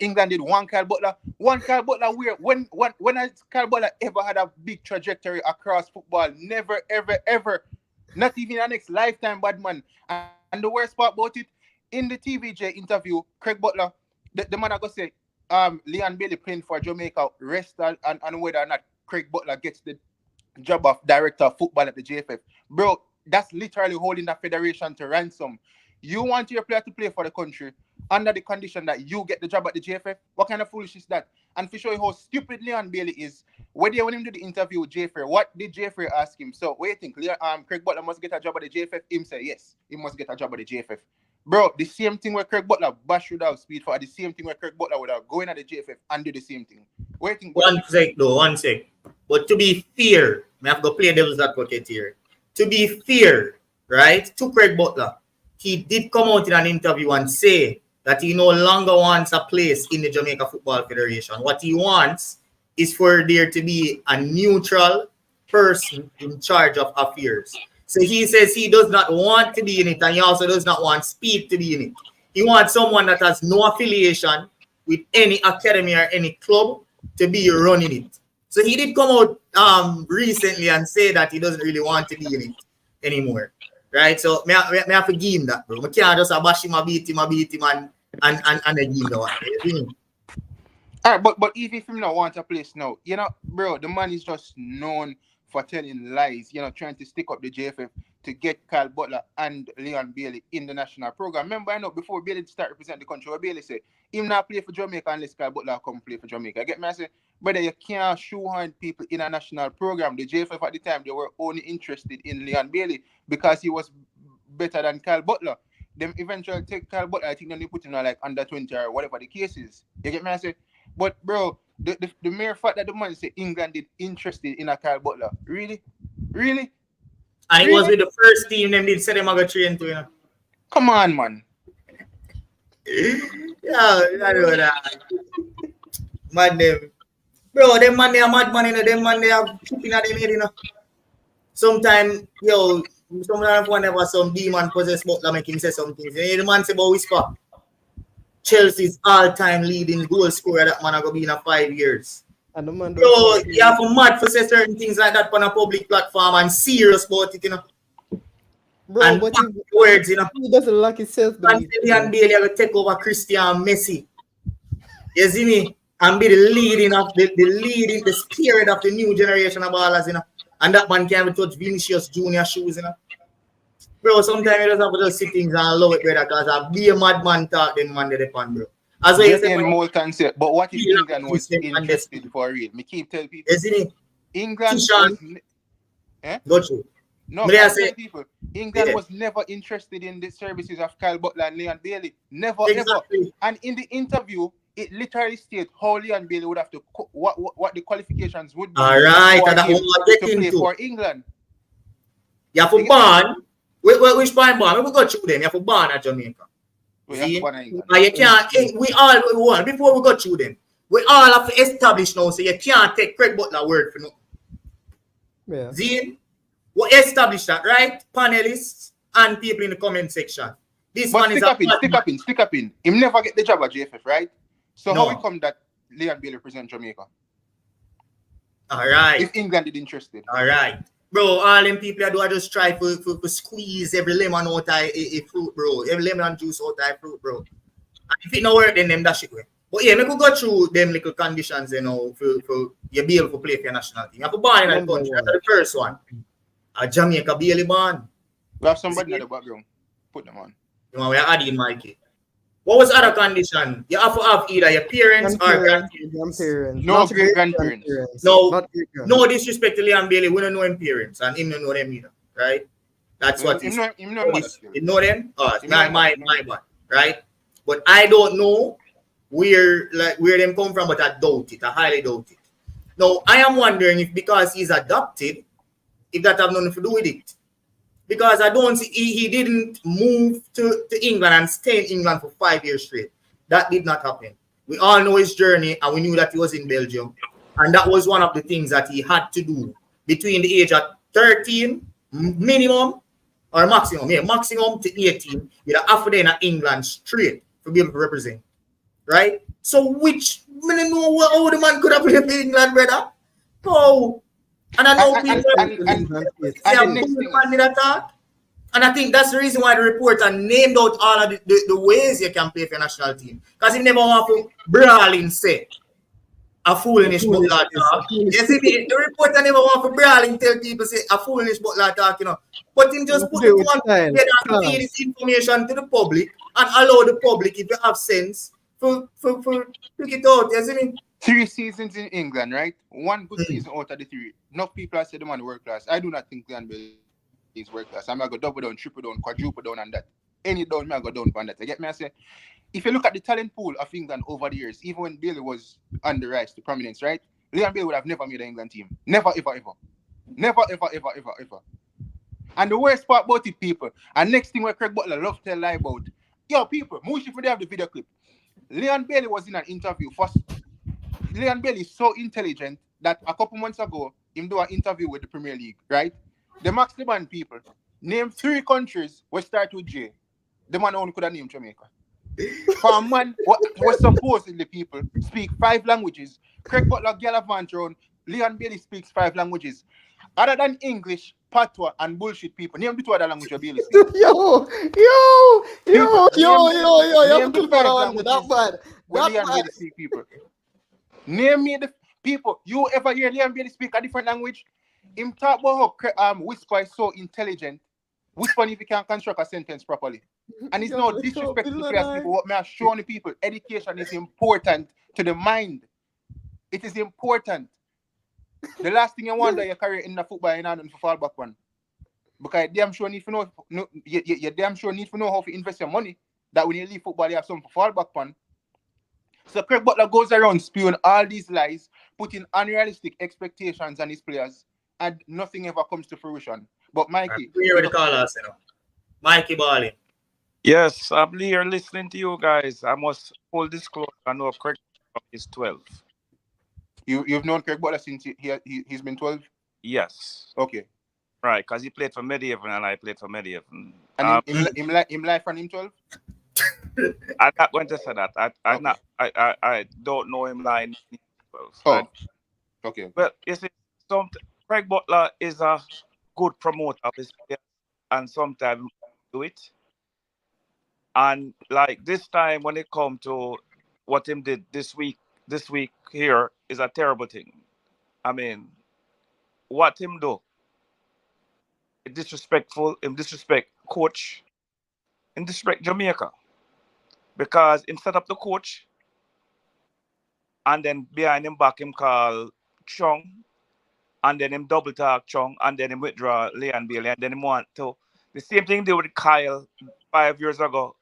England did one Kyle Butler where when has Kyle Butler ever had a big trajectory across football? Never, ever. Not even the next lifetime, bad man. And the worst part about it, in the TVJ interview, Craig Butler, the man I go say, Leon Bailey playing for Jamaica, rest and whether or not Craig Butler gets the job of director of football at the JFF. Bro, that's literally holding the federation to ransom. You want your player to play for the country under the condition that you get the job at the JFF? What kind of foolish is that? And to show you how stupid Leon Bailey is, when him do the interview with JFF, what did JFF ask him? So, what do you think? Craig Butler must get a job at the JFF? Him say, yes, he must get a job at the JFF. Bro, the same thing where Craig Butler bash would have speed for, the same thing where Craig Butler would have go in at the JFF and do the same thing. What do you think? One sec. But to be fair, I have to play devil's advocate here. To be fair, right, to Craig Butler, he did come out in an interview and say that he no longer wants a place in the Jamaica Football Federation. What he wants is for there to be a neutral person in charge of affairs. So he says he does not want to be in it, and he also does not want Speed to be in it. He wants someone that has no affiliation with any academy or any club to be running it. So he did come out recently and say that he doesn't really want to be in it anymore. Right? So me have to give him that, bro. I can't just bash him, beat him, and then give him the one. Alright, but if him not want a place now, you know, bro, the man is just known for telling lies, you know, trying to stick up the JFF to get Kyle Butler and Leon Bailey in the national program. Remember, I know before Bailey start represent the country, what Bailey said, him not play for Jamaica unless Kyle Butler come play for Jamaica. Get me? I say, brother, you can't shoehorn people in a national program. The JFF at the time, they were only interested in Leon Bailey because he was better than Kyle Butler. Them eventually take Kyle Butler, I think then they put him like under 20 or whatever the case is. You get me? I say, but bro, the mere fact that the man say England did interested in a Kyle Butler, really? And it was with the first team, them did say them go train to, you know. Come on, man. Yeah, I know that. Man, them. Bro, them man, they are mad man, you know. Them man, they are keeping at them head, you know. Sometimes, whenever some demon possess Butler, make him say some things. You know, the man say about whisper. Chelsea's all-time leading goal scorer, that man are going to be in 5 years. And the man bro, you have to mad for say certain things like that on a public platform and serious about it, you know. Bro, and but words, you know. He doesn't like himself. And Leon Bailey will take over Christian Messi. You see me? And be the spirit of the new generation of ballers, you know. And that man can't even touch Vinicius Junior shoes, you know. Bro, sometimes you just have to just see things and love it, brother, because I be a madman talk, then man, they depend, bro. As well, you say, but what if England was interested for real? Me keep telling people. Isn't it? England was... Got you. No, I say people. England was never interested in the services of Kyle Butler and Leon Bailey. Never, ever. And in the interview, it literally states how Leon Bailey would have to what the qualifications would be. All right, and that's what we're getting to play for England. You have to ban. Which ban? We go through them. You have to ban at Jamaica. See? You can't. We all want before we go through them. We all have to establish now. So you can't take Craig Butler word for no. Yeah. See? We establish that, right? Panelists and people in the comment section. This but man is stick up in. Him never get the job at JFF, right? So how it come that Leon Bailey represent Jamaica? All right. If England is interested. All right. Bro, all them people that do I just try for squeeze every lemon out of a fruit, bro. Every lemon juice out of fruit, bro. And if it no work, then them that shit way. But yeah, we could go through them little conditions, you know, for you be able to play for your national team. You have to ban in the country. That's the first one. Jamaica Bailey ban. We have somebody in the background. Put them on. You know, we are adding Mikey. What was other condition? You have to have either your parents or grandparents. Grandparents. No Not great grandparents. grandparents. No, Not great grandparents. no disrespect to Liam Bailey. We don't know him parents, and him don't know them either, right? That's what he's. Him know mother still. You know them? Oh, Him my know mother. bad, right? But I don't know where them come from, but I doubt it. I highly doubt it. Now I am wondering if because he's adopted, if that have nothing to do with it. Because I don't see he didn't move to England and stay in England for 5 years straight. That did not happen. We all know his journey, and we knew that he was in Belgium. And that was one of the things that he had to do between the age of 13 minimum or maximum to 18. You'd have to be in England straight to be able to represent. Right? So which I don't know how the man could have played for England, brother. Oh. And I know people and I think that's the reason why the reporter named out all of the ways you can play for a national team. Because he never want to brawl in say a foolish Butler talk. You see, the reporter never want to brawl and tell people say a foolish Butler talk, you know. But him just put it on together and feed this information to the public and allow the public, if you have sense, to pick it out. You see me? 3 seasons in England, right? 1 good season out of the 3. Enough people have said the man world class. I do not think Leon Bailey is world class. I'm going to go double down, triple down, quadruple down on that. Any down, I'm going to go down on that. You get me? I say, if you look at the talent pool of England over the years, even when Bailey was on the rise to prominence, right? Leon Bailey would have never made an England team. Never, ever, ever. Never, ever, ever, ever, ever. And the worst part about it, people, and next thing where Craig Butler love to tell lie about, yo, people, Mushi, if they have the video clip, Leon Bailey was in an interview first. Leon Bailey is so intelligent that a couple months ago, him do an interview with the Premier League, right? The Max Liban people name 3 countries which start with J. The man only could have named Jamaica. For a man was supposedly people speak 5 languages. Craig Butler, Gallavant Round, Leon Bailey speaks 5 languages. Other than English, Patois, and bullshit people. Name the 2 other languages Bailey speaks. Yo, that bad. Leon Bailey speak people. Name me the people. You ever hear Liam Bailey speak a different language? Him talk about how Whisper is so intelligent. Whisper if he can construct a sentence properly. And it's no disrespect to the players people. What me are showing the people, education is important to the mind. It is important. The last thing you want that your career in the football you not for fall back one. Because you damn sure need to know you damn sure need to know how to invest your money. That when you leave football you have something to fall back on. So Craig Butler goes around spewing all these lies, putting unrealistic expectations on his players, and nothing ever comes to fruition. But Mikey, here the callers, you know. Mikey Bali. Yes, I'm here listening to you guys. I must full disclosure. I know Craig is 12. You've known Craig Butler since he's been 12? Yes. Okay. Right, because he played for Mediating and I played for Mediating. And him life from him 12? I'm not going to say that. I don't know him like 12. Okay. Well, you see, Craig Butler is a good promoter of his players, and sometimes do it. And like this time, when it come to what him did this week here is a terrible thing. I mean, what him do? Disrespectful, him disrespect coach, him disrespect Jamaica. Because him set up the coach, and then behind him back him call Chung, and then him double talk Chung, and then him withdraw Leon Bailey, and then him want to. The same thing they did with Kyle 5 years ago.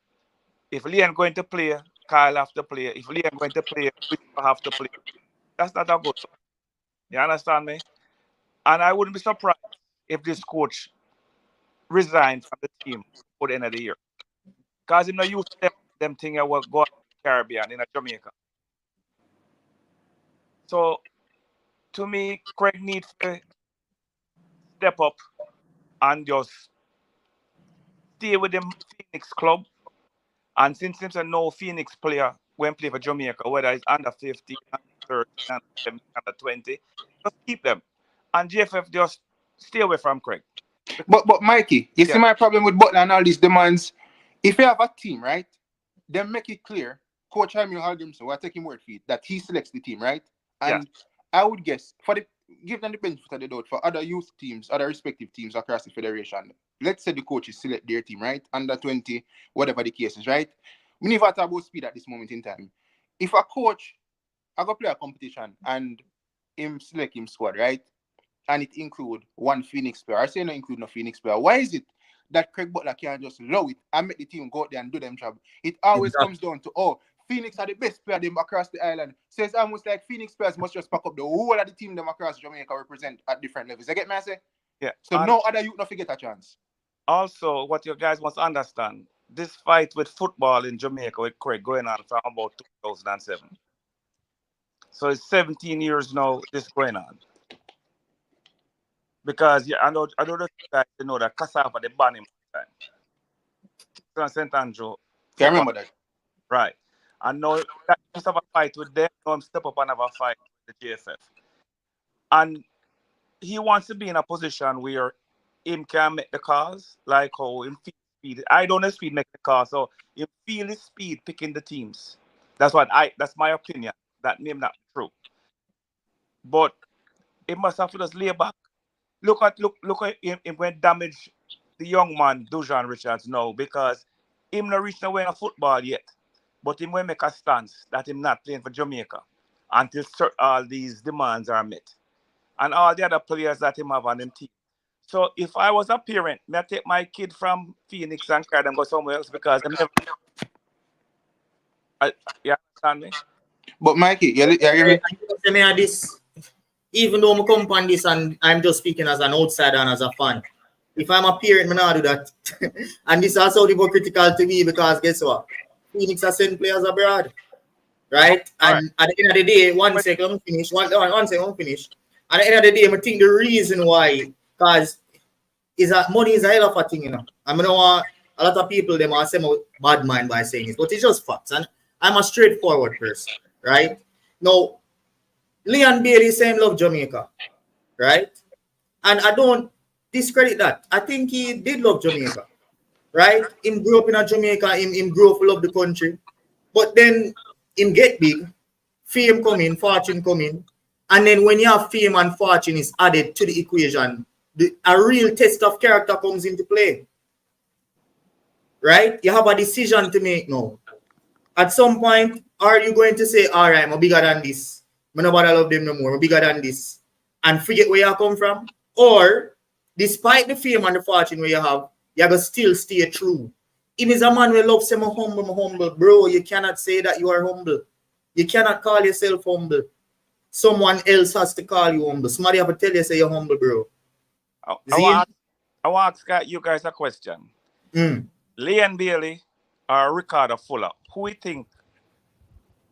If Leon going to play, Kyle have to play. If Leon going to play, we have to play. That's not a good. You understand me? And I wouldn't be surprised if this coach resigned from the team for the end of the year. Because him not used to them thing I will go to the Caribbean in Jamaica. So to me, Craig needs to step up and just stay with them Phoenix club. And since he's a no Phoenix player when play for Jamaica, whether it's under 50, under 30, under 20, just keep them. And GFF just stay away from Craig. But Mikey, you see my problem with Butler and all these demands. If you have a team, right? Then make it clear, Coach Heimir Hallgrimsson, we'll take him word for it, that he selects the team, right? And I would guess, give them the benefit of the doubt for other youth teams, other respective teams across the federation. Let's say the coaches select their team, right? Under 20, whatever the case is, right? We never talk about speed at this moment in time. If a coach, I go play a competition and him select him squad, right? And it include one Phoenix player. I say no include no Phoenix player. Why is it that Craig Butler can't just allow it and make the team go out there and do them job? It always comes down to, oh, Phoenix are the best player them across the island. So it's almost like Phoenix players must just pack up the whole of the team them across Jamaica represent at different levels. You get me, I say? Yeah. So no other youth not forget a chance. Also, what you guys must understand, this fight with football in Jamaica with Craig going on from about 2007. So it's 17 years now this going on. Because I know the guys know that Cassava they ban him one time. So St. Andrew. Can remember that. Right. I know that he used to have a fight with them, now him step up and have a fight with the JFF. And he wants to be in a position where him can make the calls, like how him feel speed. I don't know speed make the call, so him feel his speed picking the teams. That's my opinion. That name not true. But it must have to just lay back. Look at him going damage the young man Dujan Richards now, because him not reach nowhere in football yet. But him will make a stance that him not playing for Jamaica until all these demands are met. And all the other players that him have on him team. So if I was a parent, may I take my kid from Phoenix and carry them go somewhere else because them never. You understand me? But Mikey, you hear me? This, even though I come on this and I'm just speaking as an outsider and as a fan, if I'm a parent, I'm not do that. And this is also hypocritical to me because guess what? Phoenix are sending players abroad. Right? And at the end of the day, one second, I'm finish. One second, I'm finish. At the end of the day, I think the reason why, because is that money is a hell of a thing, you know. I mean, a lot of people, they might say my bad mind by saying this, but it's just facts. And I'm a straightforward person, right? Now, Leon Bailey saying love Jamaica, right? And I don't discredit that. I think he did love Jamaica, right? Him grew up in a Jamaica, him grew up to love the country. But then him get big, fame come in, fortune come in. And then when you have fame and fortune is added to the equation, a real test of character comes into play. Right? You have a decision to make now. At some point, are you going to say, all right, I'm bigger than this. I'm not about to love them no more. I'm bigger than this. And forget where you come from? Or, despite the fame and the fortune where you have, you're going to still stay true. Him is a man who loves him humble. Bro, you cannot say that you are humble. You cannot call yourself humble. Someone else has to call you humble. Somebody have to tell you say you're humble, bro. I want to ask you guys a question. Leon Bailey or Ricardo Fuller, who we think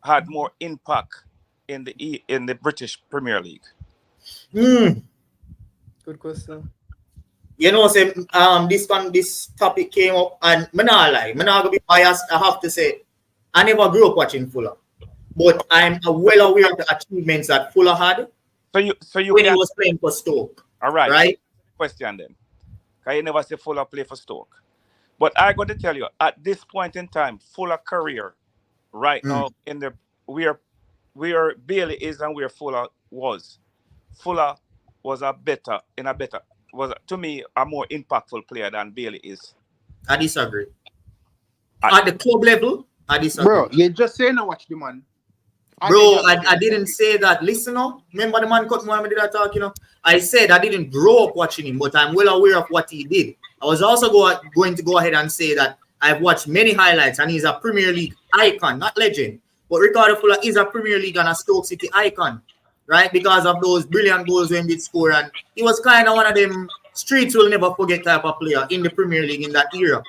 had more impact in the British Premier League? Good question. You know, say this topic came up, and I'm not lie, I'm not gonna be biased. I have to say, I never grew up watching Fuller, but I'm well aware of the achievements that Fuller had. So you when he was playing for Stoke. All right. Right. Question then. Can you never say Fuller play for Stoke? But I got to tell you, at this point in time, Fuller career, right now in the where Bailey is and where Fuller was. Fuller was to me a more impactful player than Bailey is. I disagree. At the club level, I disagree. Bro, you just say no watch the man. Bro, I didn't say that. Listen up. Remember the man cut me when I did that talk, you know? I said I didn't grow up watching him, but I'm well aware of what he did. I was also going to go ahead and say that I've watched many highlights and he's a Premier League icon, not legend. But Ricardo Fuller is a Premier League and a Stoke City icon, right? Because of those brilliant goals when he did score. And he was kind of one of them streets will never forget type of player in the Premier League in that era,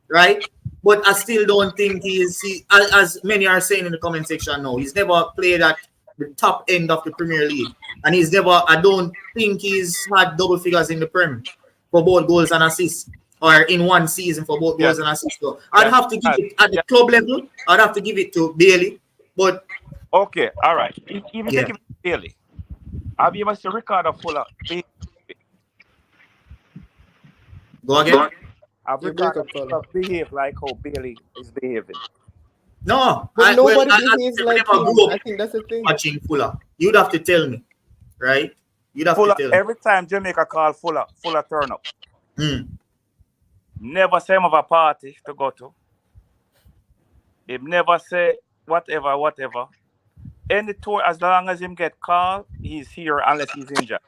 right? But I still don't think as many are saying in the comment section now, he's never played at the top end of the Premier League. And I don't think he's had double figures in the Prem for both goals and assists, or in one season for both goals and assists. So I'd have to give it at the club level, I'd have to give it to Bailey. But okay, all right. Even take it to Bailey. Have you ever seen Ricardo Fuller? Go again? Have Ricardo Fuller behave like how Bailey is behaving? No, but nobody behaves like him. I think that's the thing. Watching Fuller, you'd have to tell me, right? You'd have to tell me. Every time Jamaica call Fuller turn up. Never say him of a party to go to. He never say whatever. Any tour, as long as him get called, he's here unless he's injured.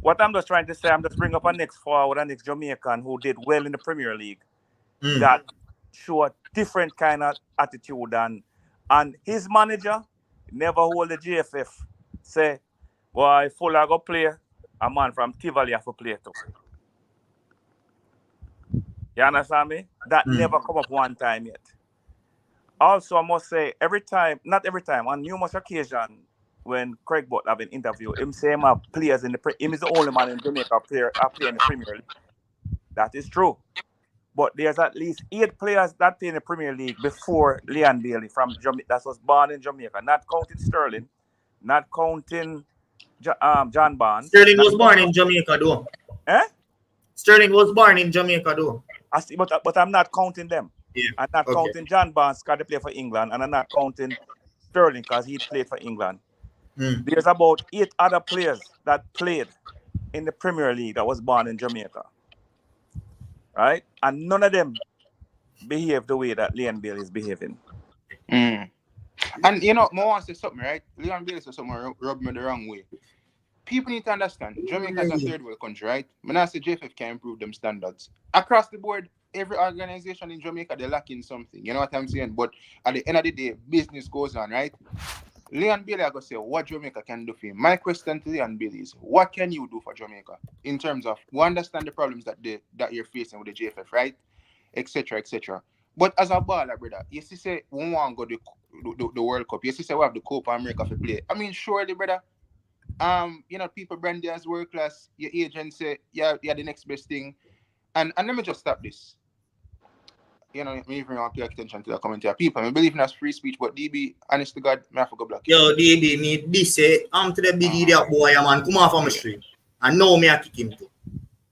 What I'm just trying to say, I'm just bring up a next forward, a next Jamaican who did well in the Premier League that show a different kind of attitude and his manager never hold the GFF. Say, boy, Fuller go play, a man from Tivoli have to play too. You understand me? That never come up one time yet. Also, I must say, not every time, on numerous occasions, when Craig Butler have been interviewed, him say him have players in him is the only man in Jamaica play in the Premier League. That is true. But there's at least 8 players that play in the Premier League before Leon Bailey from Jamaica, that was born in Jamaica. Not counting Sterling, not counting John Barnes. Sterling was born in Jamaica, though. Eh? Sterling was born in Jamaica, though. I see, but I'm not counting them. Yeah. I'm not counting John Barnes because they play for England, and I'm not counting Sterling because he played for England. There's about 8 other players that played in the Premier League that was born in Jamaica. Right? And none of them behave the way that Leon Bailey is behaving. And you know, I want to say something, right? Leon Bailey said something rubbed me the wrong way. People need to understand, Jamaica is a third world country, right? When I say JFF can improve them standards. Across the board, every organization in Jamaica, they're lacking something. You know what I'm saying? But at the end of the day, business goes on, right? Leon Bailey, I go say what Jamaica can do for him. My question to Leon Bailey is, what can you do for Jamaica in terms of we understand the problems that you're facing with the JFF, right? Etc. etc. But as a baller, brother, you see say we want to go the World Cup. You see say we have the Copa America to play. I mean, surely, brother. You know, people brand you as world class. Your agent say, yeah, the next best thing. And let me just stop this. You know, me even want to pay attention to the comment here. People, I believe in us free speech, but DB, honest to God, I have to go block. Yo, DB, me this say, I'm to the big idiot boy, man. Come off on my street. And now me I kick him too.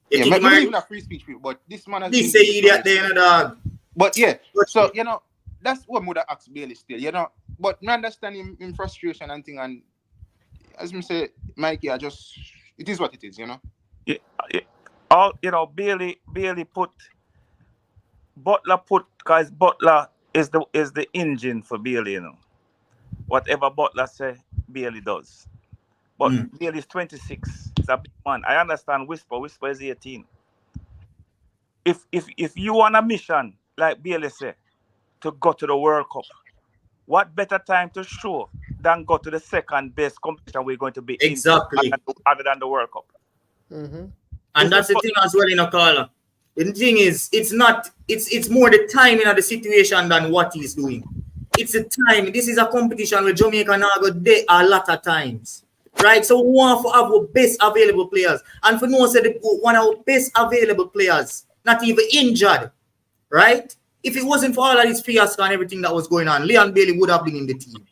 Yeah, I believe in free speech, but this man has this say idiot there, dog. But yeah, so you know, that's what would have asked Bailey still, you know. But I understand him in frustration and thing, and as me say, Mikey, it is what it is, you know. All you know, Bailey put Butler because Butler is the engine for Bailey, you know. Whatever Butler say, Bailey does. But Bailey's 26. He's a big man. I understand Whisper is 18. If you on a mission, like Bailey say, to go to the World Cup, what better time to show than go to the second best competition we're going to be exactly in other than the World Cup. And that's the thing as well in a caller. The thing is, it's more the timing of the situation than what he's doing. It's the time. This is a competition where Jamaica now go there a lot of times. Right? So we want to have our best available players. And for no say one of our best available players, not even injured. Right? If it wasn't for all of this fiasco and everything that was going on, Leon Bailey would have been in the team.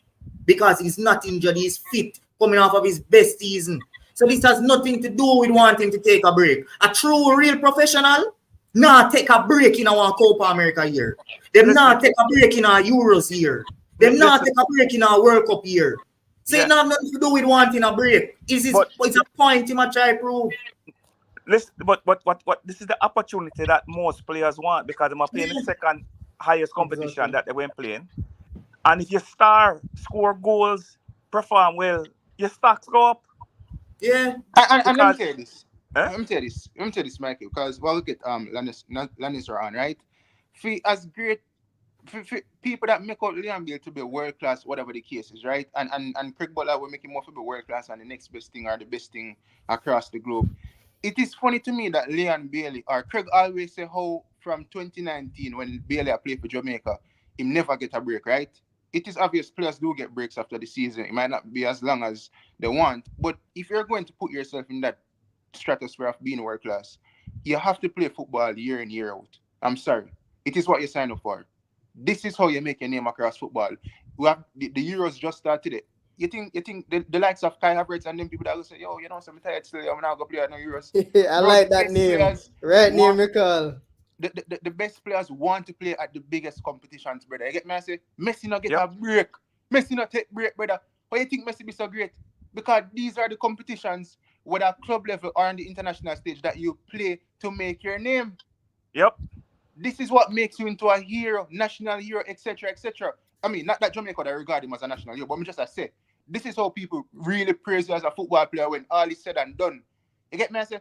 Because he's not injured, he's fit, coming off of his best season. So this has nothing to do with wanting to take a break. A true, real professional, not take a break in our Copa America year. Them not take a break in our Euros year. Them not take a break in our World Cup year. So it not nothing to do with wanting a break. It's a point in my try prove. Listen, but this is the opportunity that most players want because they're playing the second highest competition that they were playing. And if you score goals, perform well, your stocks go up. Yeah. And let me tell you this. Let me tell you this, Michael, because we'll look at Lannister on, right? For people that make out Leon Bailey to be world class, whatever the case is, right? And Craig Butler will make him more to be world class and the next best thing or the best thing across the globe. It is funny to me that Leon Bailey or Craig always say how from 2019 when Bailey played for Jamaica, he never get a break, right? It is obvious players do get breaks after the season. It might not be as long as they want, but if you're going to put yourself in that stratosphere of being world class, you have to play football year in, year out. I'm sorry. It is what you sign up for. This is how you make your name across football. We have the Euros just started today. You think the likes of Kai Havertz and them people that will say, yo, you know, I'm tired still, I'm not going to play at no Euros. I like that name. Right name, recall. The best players want to play at the biggest competitions, brother. You get me? I say, Messi not get a break. Messi not take break, brother. Why you think Messi be so great? Because these are the competitions, whether at club level or on the international stage, that you play to make your name. Yep. This is what makes you into a hero, national hero, etc., etc. I mean, not that Jamaica that regard him as a national hero, but me just I say, this is how people really praise you as a football player when all is said and done. You get me? I say,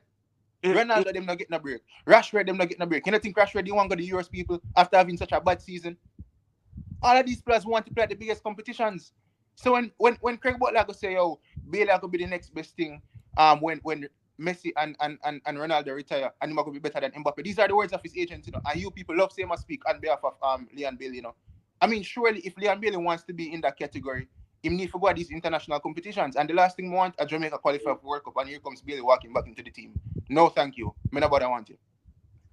Ronaldo them not getting a break. Rashford them not getting a break. You don't think Rashford you want to go to the Euros people after having such a bad season? All of these players want to play at the biggest competitions. So when Craig Butler go say, yo, Bailey could be the next best thing, when Messi and Ronaldo retire, and he could be better than Mbappe. These are the words of his agent, you know. And you people love saying must speak on behalf of Leon Bailey, you know. I mean, surely if Leon Bailey wants to be in that category, he need to go at these international competitions. And the last thing we want, a Jamaica qualify for World Cup, and here comes Bailey walking back into the team. No, thank you. Me nobody want you.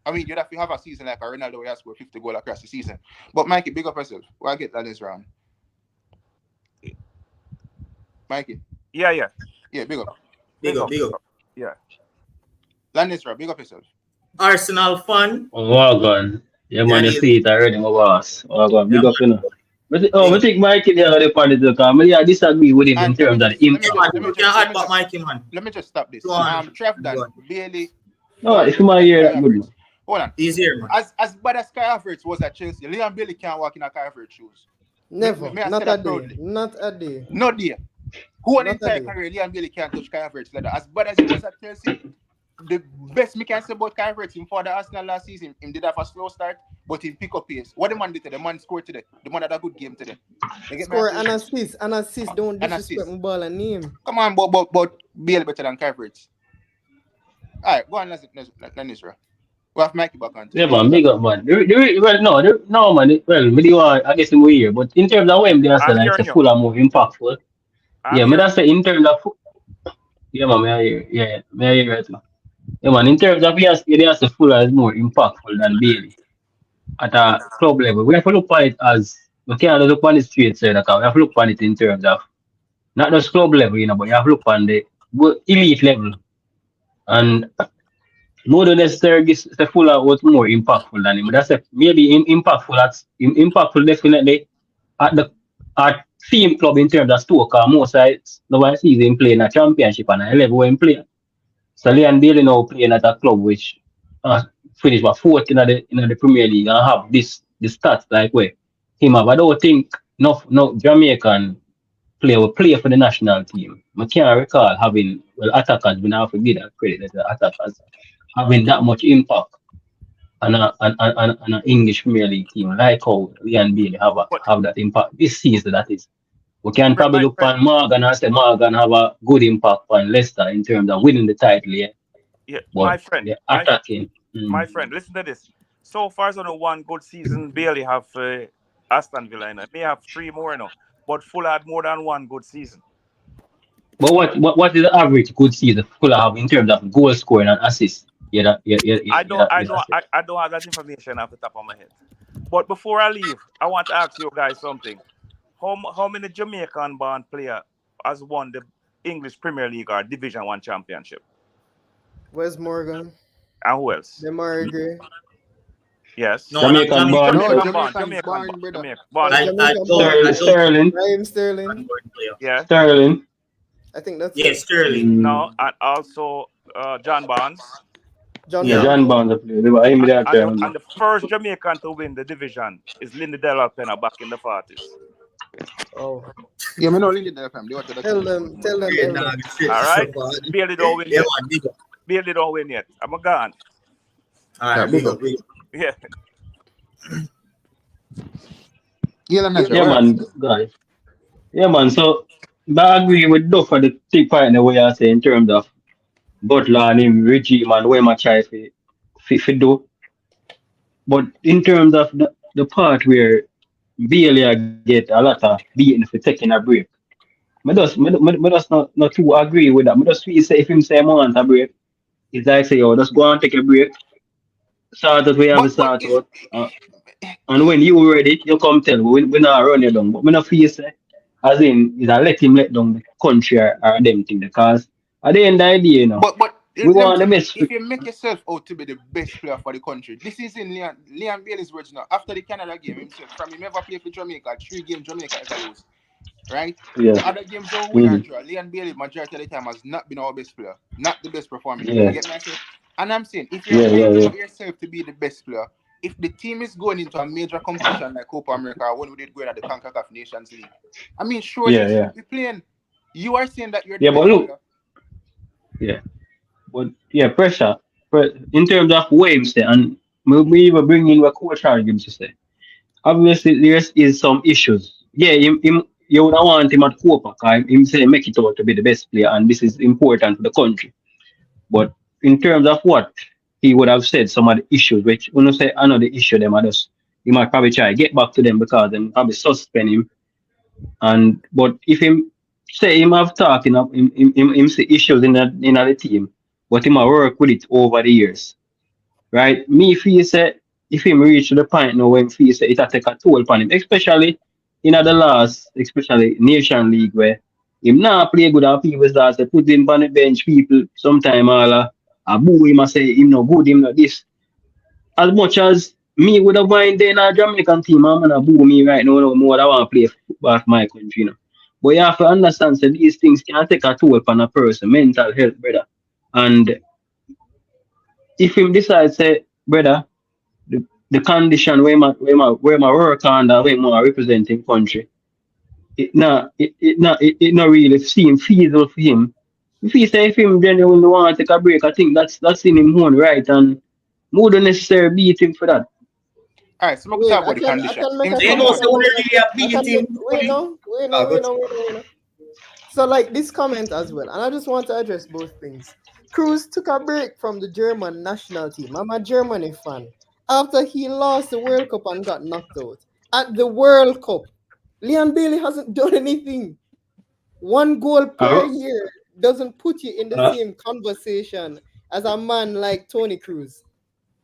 I mean, you'd have to have a season like a Ronaldo where he has scored 50 goals across the season. But Mikey, big up yourself. We'll get that this round. Mikey. Yeah, big up. Big up. Yeah. Landisra, big up yourself. Arsenal fan. Oh, God. Yeah, man, you see it already, my boss. Oh, God, big up, you know. But, I think Mikey there the party to come. I disagree with him in terms of the impact. Let me just stop this. Trevdan, Bailey. No, if you might hear that, good. Hold on. He's here, man. As bad as Kai Havertz was at Chelsea, Leon Bailey can't walk in a Kai Havertz shoes. Never. Not a day. No day. Who on the entire career, Leon Bailey can't touch Kai Havertz leather. As bad as he was at Chelsea, the best me can say about Kai Havertz him for the Arsenal last season, him did have a slow start, but he pick up pace. What the man did today? The man scored today. The man had a good game today. Score an assist. Don't disrespect my ball and name. Come on, but Bailey better than Kai Havertz. All right, go on, Nisra. We have Mikey back on. Yeah, man, big up, man. No, man. Well, I guess I'm here, but in terms of when they are saying it's a full and more impactful. Yeah, but that's in terms of. Yeah, man, I hear. Yeah, I hear right now. Yeah, man, in terms of they are full is more impactful than Bailey at a club level. We have to look at it as we can't look on the street side. We have to look on it in terms of not just club level, you know, but you have to look on the elite level. And more than necessarily the fuller was more impactful than him. But that's maybe impactful definitely at team club in terms of Stoke. Most sides the one season playing a championship and a level when playing. So Leon Bailey now playing at a club which finished about fourth in the Premier League and have the stats like where him have. I don't think no Jamaican player will play for the national team. I can't recall having attackers, we have to give that credit to attackers having that much impact on an English Premier League team like how Leon Bailey have that impact this season. That is, we can probably look on Morgan and say Morgan have a good impact on Leicester in terms of winning the title. Yeah, but my friend, attacking. My friend, listen to this. So far, as on one good season, Bailey have Aston Villa. And may have 3 more now, but Fuller had more than 1 good season. But what is the average good season Fuller have in terms of goal scoring and assists? I don't have that information off the top of my head. But before I leave, I want to ask you guys something. How many Jamaican-born player has won the English Premier League or Division 1 championship? Where's Morgan? And who else? Demari Gray. Yes. Jamaican-born. Sterling. Raheem Sterling. Yeah. Sterling. I think that's Sterling. No, and also John Barnes. John Barnes. And the first Jamaican to win the division is Lindy Delapena back in the 40s. Oh. Yeah, I know Lindy Delapena. Tell them. All right. Bailey don't win yet. Bailey don't win yet. I'm gone. All right, big up. Yeah. Yeah, man, guys. Yeah, man. So, I agree with Duff for the tip point the way I say in terms of Butler and him regime and where my try to do. But in terms of the part where Bailey get a lot of beating for taking a break, I just not too agree with that. I just feel say if him say I want a break, it's like say, oh, just go and take a break. Start out we have to start out. And when you ready, you come tell me we not run you down. But I not feel say as in is I let him let down the country or them thing because at the end of the day, you know. But we want the best. If you make yourself out to be the best player for the country, this is in Leon Bailey's words now. After the Canada game himself, from him never play for Jamaica, 3 games Jamaica ever lose. Right? Yeah. The other games don't win and draw. Leon Bailey majority of the time has not been our best player, not the best performer. Yeah. You get me? And I'm saying if you make yourself to be the best player, if the team is going into a major competition like Copa America, when we did go at the CONCACAF Nations League, I mean, surely Yeah, you yeah. should be playing. You are saying that you're the Yeah, best but look, player. yeah, but yeah, pressure. But in terms of waves, and we even bring in what Coach Hallgrimsson say. Obviously, there is some issues. Yeah, you would want him at Copa, because him say make it out to be the best player, and this is important for the country. But in terms of what he would have said, some of the issues, which when you say another issue, them are just he might probably try to get back to them because them probably suspend him. And but if him say him have talking of him see issues in the team, but him a work with it over the years. Right? Me feel say if him reach to the point now when feel say it a take a toll upon him, especially in the last, especially Nation League where him not play good at people start say put him on the bench, people sometime all a boo him and say him no good, him not this. As much as me would have mind then a Jamaican team, I'm gonna boo me right now, no more I want to play football for my country, you know. But you have to understand that these things can take a toll upon a person, mental health, brother. And if him decides say, brother, the condition where my work under, where my representing country, it not really seem feasible for him. If he say if him genuinely want to take a break, I think that's in him own right, and more than necessarily beat him for that. All right, so Wait, talk I about the can condition. make a They know comment. so we really have I beat can him. wait no. So like this comment as well, and I just want to address both things. Kroos took a break from the German national team. I'm a Germany fan. After he lost the World Cup and got knocked out. At the World Cup, Leon Bailey hasn't done anything. 1 goal per year doesn't put you in the same conversation as a man like Toni Kroos.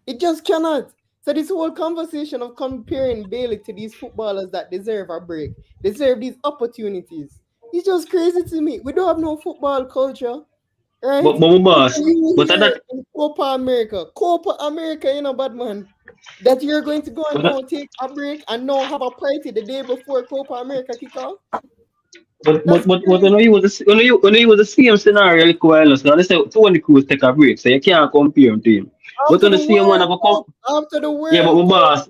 It just cannot. So this whole conversation of comparing Bailey to these footballers that deserve a break, deserve these opportunities, it's just crazy to me. We don't have no football culture, right? But my boss, You but hear that in Copa America, you know, bad man, that you're going to go and now take a break and now have a party the day before Copa America kick off. But when you was the same scenario like while now they say Toni Kroos take a break, so you can't compare him to him. But After on the the same one World have a Cup, after the yeah, but World my Cup, boss.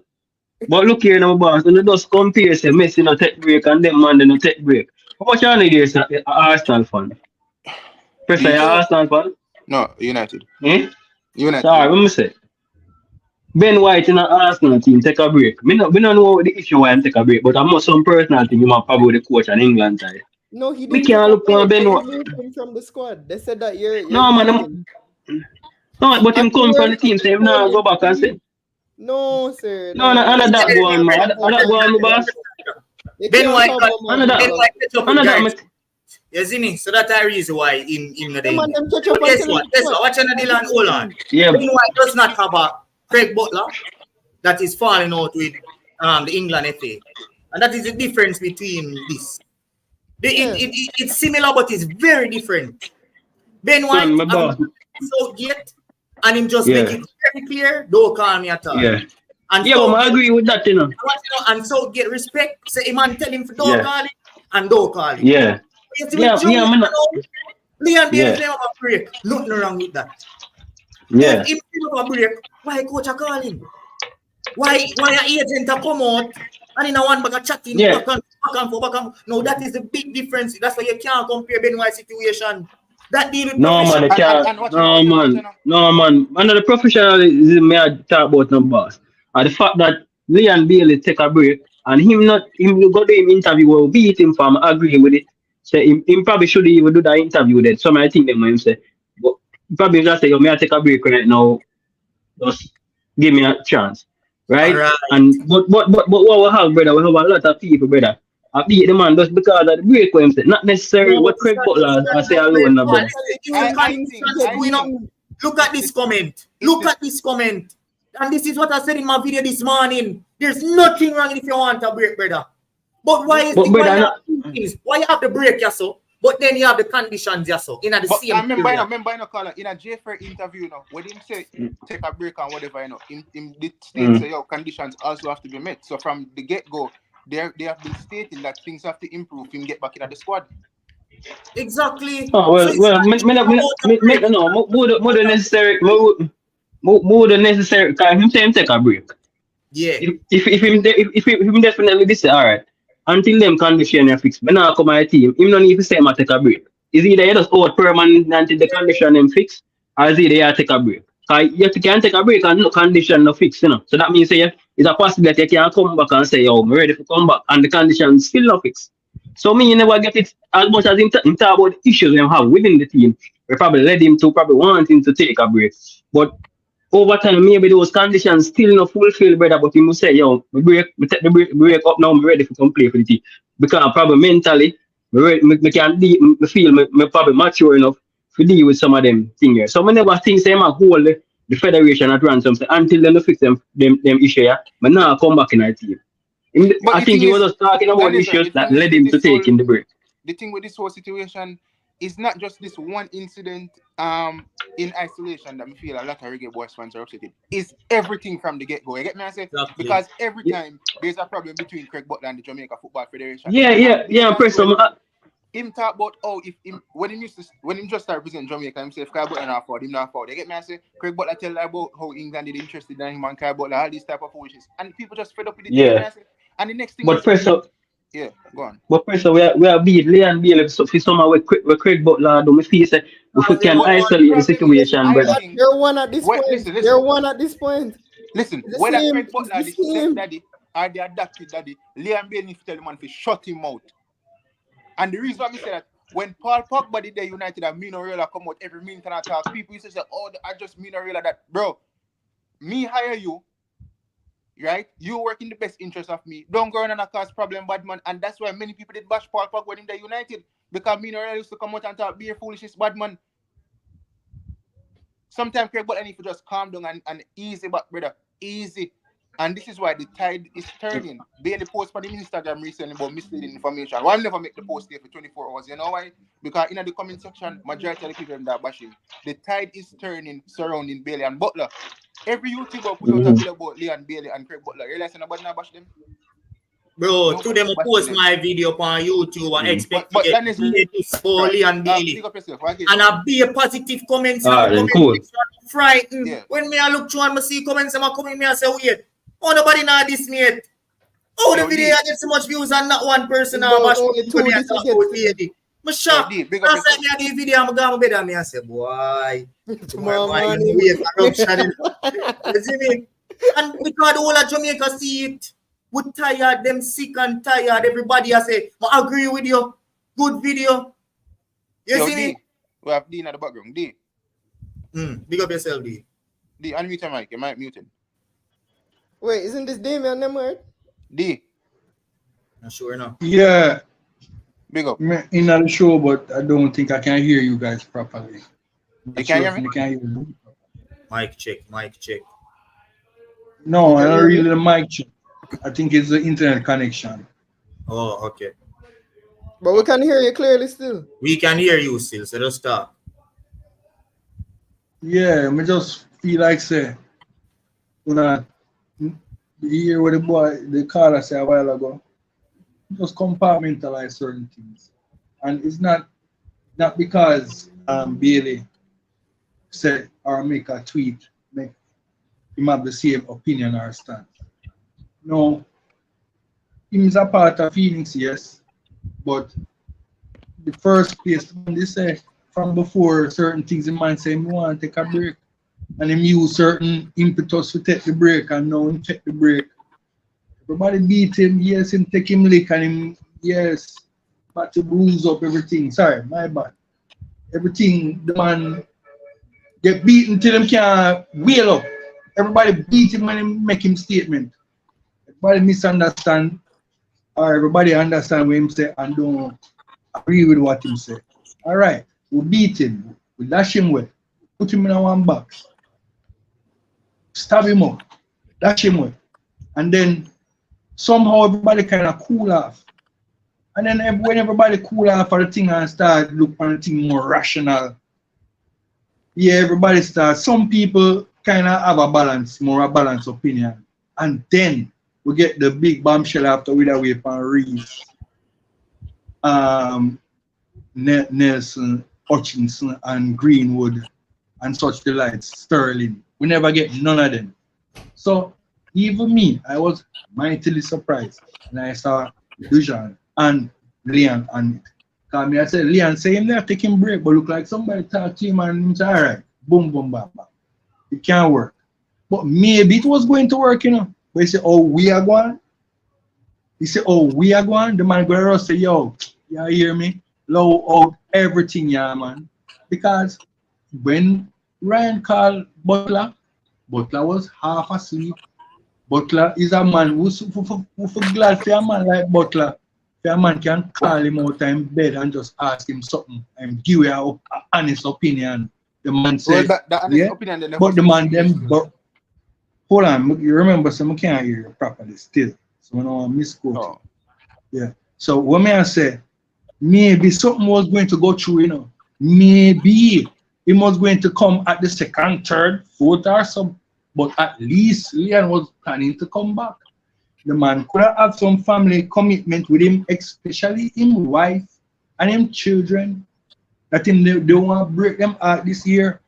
But look here now, my boss, when you just compare say Messi no take break and them man they no take break. How much you need is a Arsenal fan? Prefer Yeah. Arsenal fan? No, United. Eh? United. Sorry, let me say. Ben White in an Arsenal team take a break. We don't know the issue why I'm take a break, but I'm not some personal thing. You might probably the coach on England side. no, he We didn't take can't a look for break. Ben They White. removed him from the squad. They said that you're No man, cheating. no, but him At the come from World the team, Cup, so him they now told go him back and say, no, sir. no, No. that go on, man. That go on, my boss. You Ben can't White talk got about my Ben football. White catch up with Another guys. You see me? So that's the reason why in the Them day. and them catch up Guess until what? him Guess squad. what? Watch another Dylan. Hold on. Yeah. Ben White does not have a Craig Butler that is falling out with the England FA. And that is the difference between this. It's similar, but it's very different. Ben White My boss. Southgate, and him just Yeah. make it very clear, don't call me at all. Yeah. And Yeah, but I Southgate, agree with that, you know. and Southgate respect, say him and tell him for don't Yeah. call him and don't call him. Yeah. You see Yeah, with Joe, yeah, man. Leon Bailey Yeah. never have a break. Nothing wrong with that. Yeah. If he have a break, why coach a call him? Why an agent a come out and in a one bag of chatting Yeah. back and forth. No, that is the big difference. That's why you can't compare Ben White situation. That deal with No man, they can't. No man. Another professionalism me I talk about no boss. And the fact that Leon Bailey take a break and him go do him interview or beat him from agree with it. So him probably should even do that interview then. So I think them him say, but probably just say, yo, may I take a break right now? Just give me a chance. Right? And but what we have, brother, we have a lot of people, brother. I beat the man just because of the break for him say. Not necessarily what Craig Butler I say alone, no, brother. Look at this comment. Look at this comment. And this is what I said in my video this morning. There's nothing wrong if you want a break, brother. But why is why you have the break, yaso? But then you have the conditions, yaso. In the same. I remember, you know, caller in a JFR interview, you know, when him say take a break and whatever, you know, in the state say your conditions also have to be met. So from the get go, they have been stating that things have to improve and get back in the squad. Exactly. Oh well, more than necessary. More than necessary. Because him say him take a break. Yeah. If him definitely this say, all right, until them condition are fixed, but now come my team, him no need to say I take a break. Is either you just out permanent until the condition them fixed, or is either you take a break. Cause you can take a break and no condition no fix, you know. So that means say it's a possibility you can come back and say, yo, I'm ready to come back, and the condition still no fix. So me, you never get it as much as him talk about the issues we have within the team. We probably led him to probably want him to take a break. But over time, maybe those conditions still not fulfilled, brother. But he must say, yo, we take the break up now, I'm ready to come play for the team. Because probably mentally, me can me feel me probably mature enough to deal with some of them things here. So I never think say I hold the federation at ransom until they fix them issue, yeah. But now I come back in our team. I think he was just talking about issues that led him to take in the break. The thing with this whole situation is not just this one incident in isolation that me feel a lot of Reggae Boyz fans are upset with. It's everything from the get-go. You get me? I say? Exactly. Because every time there's a problem between Craig Butler and the Jamaica Football Federation. Yeah, Preston. Him talk about when he just started representing Jamaica, him say if Craig Butler not afford, him not afford. You get me? I say Craig Butler tell about how England is interested in him and Craig Butler, all these type of foolishness. And people just fed up with it. Yeah. And the next thing but Preston. Yeah, go on. But first, we are beat Leon Bailey for somehow with Craig Butler. Do me feel say if we can isolate the situation, brother. You're one at this point. Listen. You're one at this point. Listen, whether Craig Butler is the step daddy or the adopted daddy, Leon Bailey need to tell the man to shut him out. And the reason why I say that, when Paul Pogba did the United and Mino Raiola come out every minute and I talk, people used to say, oh, I just Mino Raiola that. Bro, me hire you. Right? You work in the best interest of me. Don't go around and cause problem, bad man. And that's why many people did bash Paul Pogba when in the United. Because Mino Raiola used to come out and talk beer foolishness, bad man. Sometimes Craig Butler need to just calm down and easy, but brother, easy. And this is why the tide is turning. Bailey post on the Instagram recently about misleading information. Why never make the post there for 24 hours? You know why? Because in the comment section, majority of the people that bash him. The tide is turning surrounding Bailey and Butler. Every YouTuber put out a video about Leon Bailey and Craig Butler. You realize nobody not bash them? Bro, to them post my video on YouTube and expect to get this for Leon Bailey. And I be a positive comments in the comment section. Frightened. Yeah. When me I look through and I see comments and I come in me and say, wait, oh nobody know this mate. Oh the video I get so much views and not one person now bash me. I'm shocked. Last time I did the video, I'm going to bed and I say, boy, tomorrow morning, we have corruption. You see me? And because the whole of Jamaica see it, we tired, them sick and tired. Everybody I say, I agree with you. Good video. You see me? We have D in the background. D. Big up yourself, D. D, unmute your mic. Your mic muted. Wait, isn't this Damien Nemward? D. Not sure enough. Yeah. Big up. In the show, but I don't think I can hear you guys properly. You can't hear me? You can't hear me. Mic check. No, I don't really the mic check. I think it's the internet connection. Oh, okay. But we can hear you clearly still. We can hear you still, so just stop. Yeah, I just feel like say, when I hear what the caller said a while ago, just compartmentalize certain things. And it's not because Bailey said or make a tweet, make him have the same opinion or stance. No, him is a part of feelings, yes, but the first place when they say from before certain things, the man say he want to take a break, and him use certain impetus to take the break, and now he take the break. Everybody beat him, yes, him take him lick, and him, yes, but to bruise up everything. Sorry, my bad. Everything, the man get beaten till him can't wheel up. Everybody beat him when he make him statement. Everybody misunderstand, or everybody understand what him say and don't agree with what him say. All right, we beat him, we dash him with, put him in a one box, stab him up, dash him with, and then somehow everybody kind of cool off. And then when everybody cool off for the thing and start look on the thing more rational, yeah, everybody starts, some people kind of have a balanced opinion. And then we get the big bombshell after we that way from Reeves, Nelson, Hutchinson, and Greenwood, and such delights, Sterling. We never get none of them. So even me, I was mightily surprised when I saw Dujan and Leon on it. Because me, I said, Leon, say him there taking break, but look like somebody talk to him and he's all right. Boom, boom, bam, bam. It can't work. But maybe it was going to work, you know. But he said, oh, we are going. He said, oh, we are going. The man going to say, yo, you hear me? Low out everything, yeah, man. Because when Ryan called Butler, Butler was half asleep. Butler is a man who's glad for a man like Butler. For a man can call him out in bed and just ask him something and give you an honest opinion. The man said, well, that honest yeah, opinion, but the man them, hold on, you remember, so I can't hear you properly still. So I don't misquote. Oh. Yeah. So what may I say? Maybe something was going to go through, you know. Maybe it was going to come at the second, third, fourth or something. But at least Leon was planning to come back. The man could have some family commitment with him, especially his wife and him children. That him they want to break them out this year.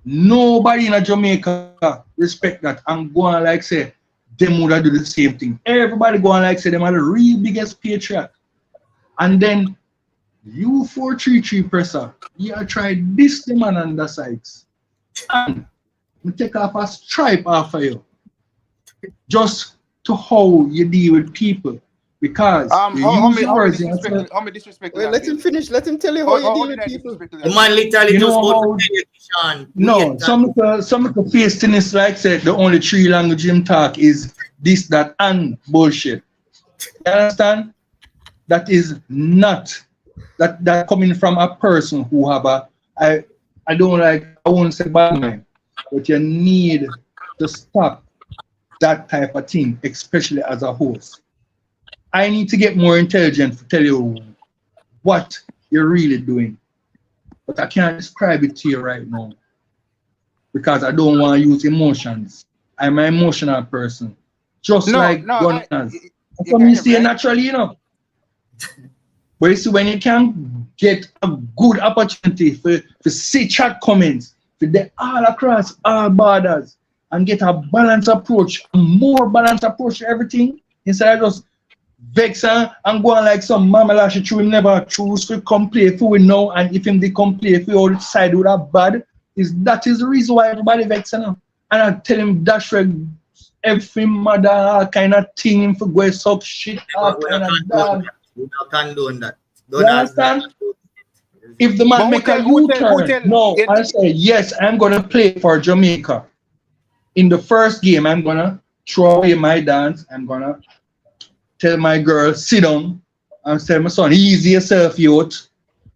Nobody in Jamaica respect that and go on like say them would do the same thing. Everybody go on like say them are the real biggest patriot. And then you 433 presser, you try this the man on the sides. And we take off a stripe off of you. Just to how you deal with people. Because how me disrespect well, let him finish. Let him tell you how you deal with people. The man literally just go to Sean. No, some of the face things like said the only three language him talk is this, that, and bullshit. You understand? That is not that coming from a person who have a I won't say bad mind, but you need to stop that type of thing, especially as a host. I need to get more intelligent to tell you what you're really doing. But I can't describe it to you right now. Because I don't want to use emotions. I'm an emotional person. Just like gunners. So me say naturally, you know. But you see, when you can get a good opportunity for see chat comments, for the all across all borders, and get a balanced approach, a more balanced approach to everything, instead of just vex and go on like some mama lash true him never choose to come play for we know, and if him they come play for all side with that bad, that is the reason why everybody vex now. And I tell him dash every mother all kind of thing him for go suck shit all kind of dog. We not condone that. You understand? If the man make a U-turn, no, I say yes, I'm gonna play for Jamaica. In the first game, I'm gonna throw away my dance. I'm gonna tell my girl, sit down, and tell my son, easy yourself, youth.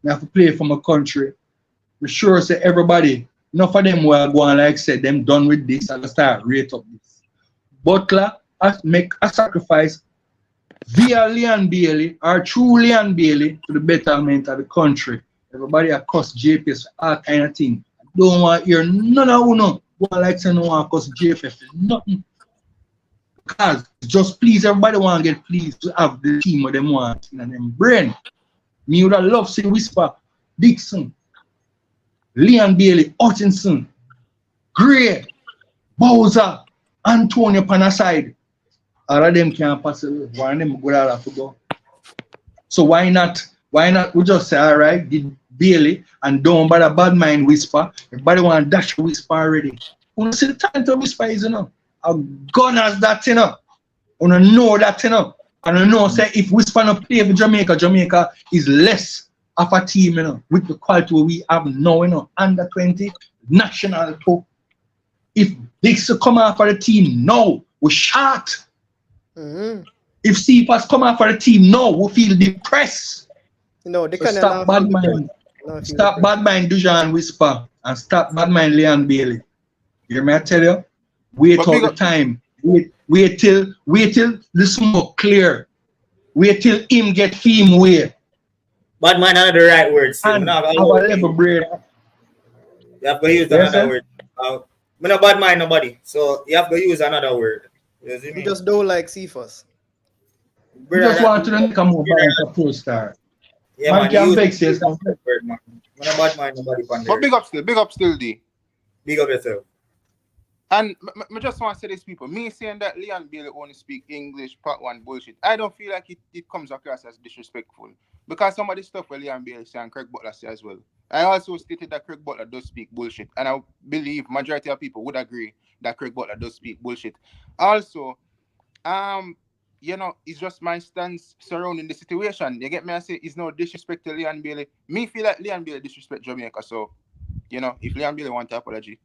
I have to play for my country. I'm sure say everybody, enough of them will go and like say them done with this and start rate up this. Butler has make a sacrifice via Leon Bailey or through Leon Bailey to the betterment of the country. Everybody across JPS for all kind of thing. I don't want to hear none of you go like say no one across JPS nothing. Because just please, everybody want to get pleased to have the team of them want in them brain. Me would have loved to whisper Dixon, Leon Bailey, Hutchinson, Gray, Bowser, Antonio on the side. All of them can't pass it. One of them would have to go. So why not? Why not? We just say, all right, did Bailey and don't bother bad mind whisper. Everybody want to dash whisper already. You know, see the time to whisper is, you know. A gunners that, you know. You know that, you know. And you know, say, if whisper not play for Jamaica, Jamaica is less of a team, you know, with the quality we have now, you know, under 20, national too. If Dix come out for the team, no, we shot. If CPAS come out for the team, no, we feel depressed. No, they so can't stop bad mind. Stop bad mind Dujan whisper and stop bad mind Leon Bailey. You hear me? I tell you, wait all the time. Wait till the smoke clear. Wait till him get fame way. Bad mind are the right words. And our brain. You have to use another word. I'm not bad mind nobody, so you have to use another word. You just don't like CFOS. You just want to come over and poster. Yeah, man, can vex you. I'm not bad mind nobody. But big up still, D. Big up yourself. And I just want to say this, people. Me saying that Leon Bailey only speak English, part one bullshit. I don't feel like it comes across as disrespectful. Because some of the stuff where Leon Bailey say and Craig Butler say as well. I also stated that Craig Butler does speak bullshit. And I believe majority of people would agree that Craig Butler does speak bullshit. Also, it's just my stance surrounding the situation. You get me? I say it's no disrespect to Leon Bailey. Me feel like Leon Bailey disrespect Jamaica. So, if Leon Bailey want an apology,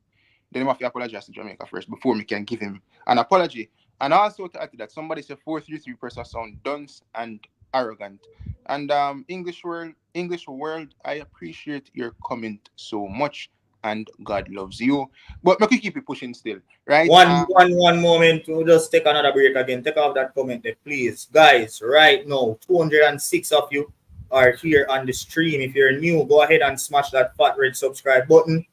then he have to apologize to Jamaica first before we can give him an apology. And also to add to that, somebody said 433 person sound dunce and arrogant. And English world, I appreciate your comment so much, and God loves you. But we keep it pushing still, right? One moment. We'll just take another break again. Take off that comment there, please. Guys, right now, 206 of you are here on the stream. If you're new, go ahead and smash that fat red subscribe button.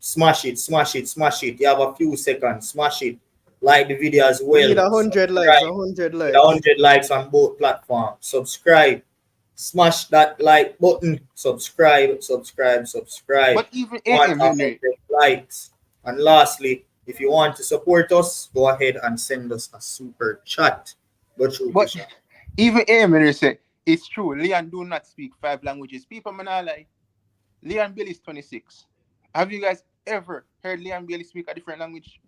Smash it, smash it, smash it. You have a few seconds. Smash it. Like the video as well. We need 100 likes. 100 likes. 100 likes on both platforms. Subscribe. Smash that like button. Subscribe. But even 100 likes. And lastly, if you want to support us, go ahead and send us a super chat. But even Heimir said it's true. Leon do not speak 5 languages. People may not lie. Leon Bailey is 26. Have you guys ever heard Leon Bailey speak a different language?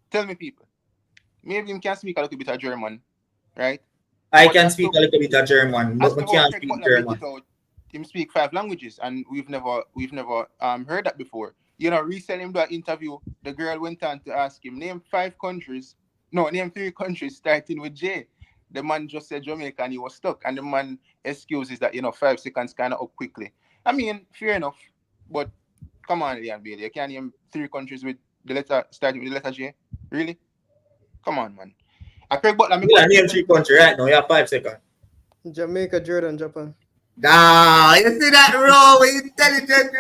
Tell me, people. Maybe him can speak a little bit of German, right? I can speak a little bit of German, but we can't speak German. Him speak 5 languages, and we've never heard that before. Recently in that interview, the girl went on to ask him, name 3 countries starting with J. The man just said Jamaica and he was stuck. And the man excuses that 5 seconds kind of up quickly. I mean, fair enough. But come on, Leon Bailey, you can't name 3 countries with the letter starting with the letter J? Really? Come on, man. Craig Butler, name 3 countries right now. You have 5 seconds. Jamaica, Jordan, Japan. You see that wrong? Intelligent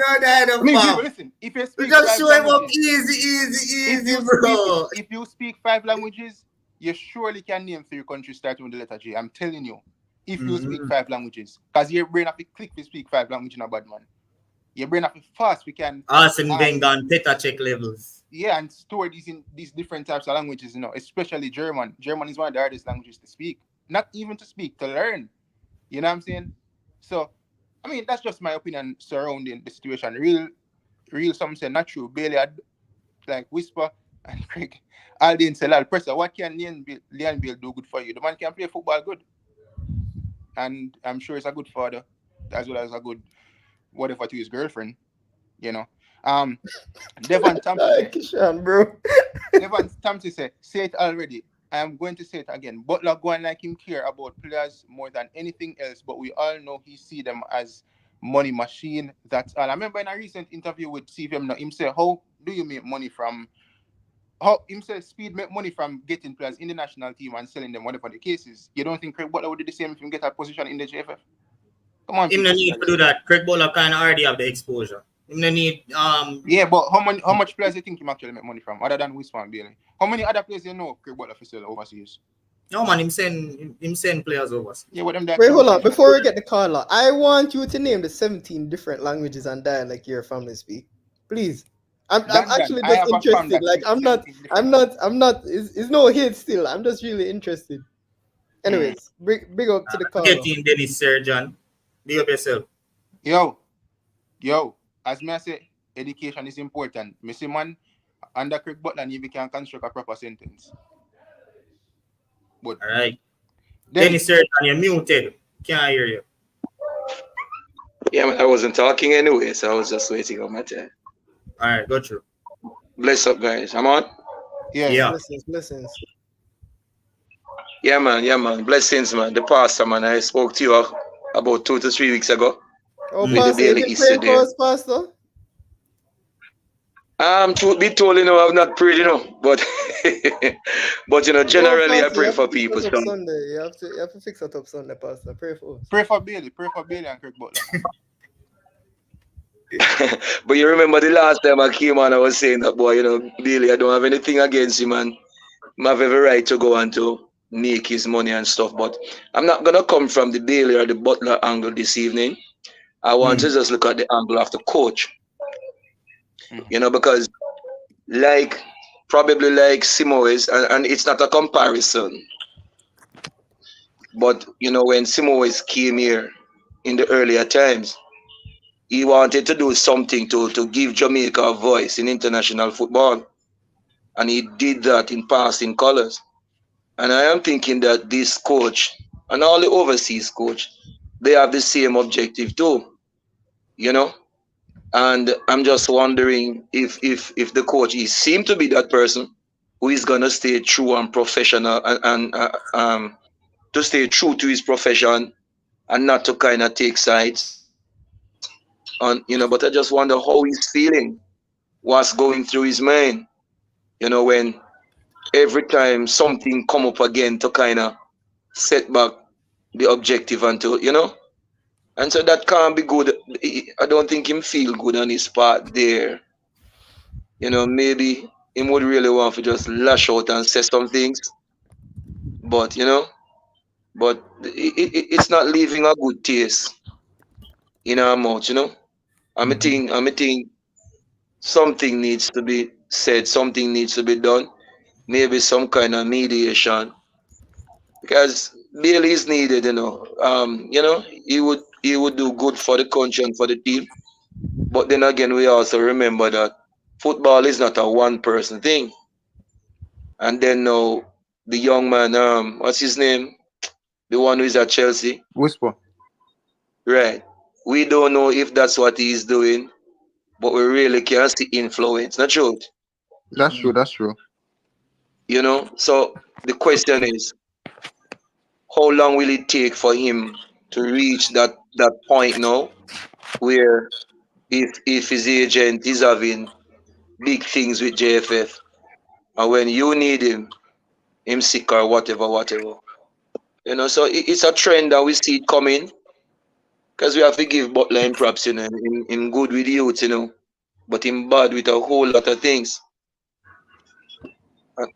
bro. Listen, if you speak just show him up easy, bro. If you speak 5 languages, you surely can name 3 countries starting with the letter J. I'm telling you. If you speak 5 languages. Because your brain have to click to speak 5 languages in a bad man. Your brain have to fast. We can Arsene Wenger and Peter check levels. Yeah, and store these different types of languages, especially German. German is one of the hardest languages to speak. Not even to speak, to learn. You know what I'm saying? So, I mean, that's just my opinion surrounding the situation. Real some say not true. Bailey had like whisper and Craig. All didn't say that pressure. What can Leon Bailey do good for you? The man can play football good. And I'm sure he's a good father, as well as a good whatever to his girlfriend, Devon Thompson bro. Devon Thompson say it already. I am going to say it again. Butler going like him care about players more than anything else, but we all know he see them as money machine. That's all. I remember in a recent interview with CVM, him say, how do you make money from Speed make money from getting players in the national team and selling them, whatever the case is. You don't think Craig Butler would do the same if he get a position in the JFF? Come on. Him no need to do that. Craig Butler kind of already have the exposure. Him no need Yeah, but how much players do you think him actually make money from other than Whisper and Bailey? How many other players you know Craig Butler for sale overseas? No man, him send players overseas. Yeah, what them Wait, hold on. Before we get the caller, I want you to name the 17 different languages and dialect your family speak. Please. I'm actually just interested. Like I'm not. It's no hate still. I'm just really interested. Anyways, big up to the caller. Get in, Dennis Surgeon. Big up yourself. Yo. As me I say, education is important. Me see man, under Craig Butler, you can construct a proper sentence. But all right. Dennis Surgeon, you're muted. Can't hear you. Yeah, man, I wasn't talking anyway, so I was just waiting on my turn. All right, go through. Bless up, guys. I'm on? Yeah. Blessings. Yeah, man. Blessings, man. The pastor, man, I spoke to you about 2 to 3 weeks ago. Oh, Pastor, you can pray for us, Pastor? Truth be told, I've not prayed, but generally I pray for people. So. Sunday. You have to fix it up Sunday, Pastor. Pray for us. Pray for Bailey and Craig Butler. But you remember the last time I came on, I was saying that, boy, Bailey, I don't have anything against him, man. I have every right to go on to make his money and stuff, but I'm not going to come from the Bailey or the Butler angle this evening. I want to just look at the angle of the coach. Because like probably like Simoes, and it's not a comparison. But when Simoes came here in the earlier times, he wanted to do something to give Jamaica a voice in international football, and he did that in passing colours. And I am thinking that this coach and all the overseas coach, they have the same objective too, And I'm just wondering if the coach he seemed to be that person who is gonna stay true and professional and to stay true to his profession and not to kind of take sides on but I just wonder how he's feeling, what's going through his mind, when every time something come up again to kind of set back the objective until and so that can't be good. I don't think him feel good on his part there. Maybe him would really want to just lash out and say some things, but it's not leaving a good taste in our mouth. I think something needs to be said, something needs to be done, maybe some kind of mediation, because Bailey is needed. He would do good for the country and for the team. But then again, we also remember that football is not a one-person thing. And then now the young man, what's his name? The one who is at Chelsea. Whisper. Right. We don't know if that's what he's doing, but we really can't see influence. Not true. That's true. That's true. So the question is, how long will it take for him to reach that point now, where if his agent is having big things with JFF, and when you need him sick or whatever. So it's a trend that we see it coming, because we have to give Butler him props, in good with youth, but in bad with a whole lot of things.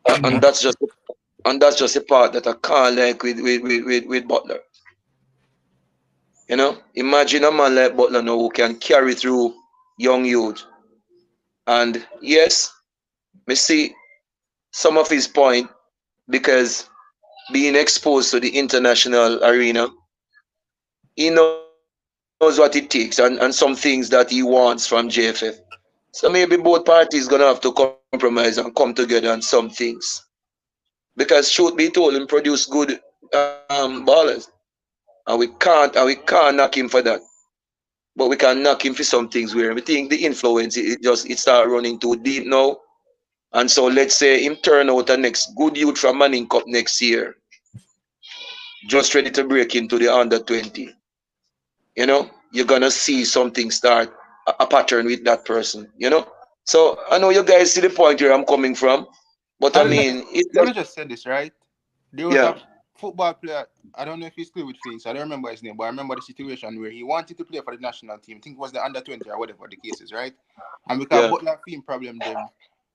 And that's just a part that I can't like with Butler. Imagine a man like Butler now who can carry through young youth. And yes, me see some of his point, because being exposed to the international arena, he knows what it takes and some things that he wants from JFF. So maybe both parties gonna have to compromise and come together on some things. Because truth be told, him produce good ballers. And we can't knock him for that. But we can knock him for some things where we think the influence it start running too deep now. And so let's say him turn out a next good youth from Manning Cup next year, just ready to break into the under 20. You're gonna see something start a pattern with that person. So I know you guys see the point where I'm coming from, but I mean, let me just say this, right? There was a football player, I don't know if he's still with Face, I don't remember his name, but I remember the situation where he wanted to play for the national team. I think it was the under 20 or whatever the case is, right? And because Butler theme problem,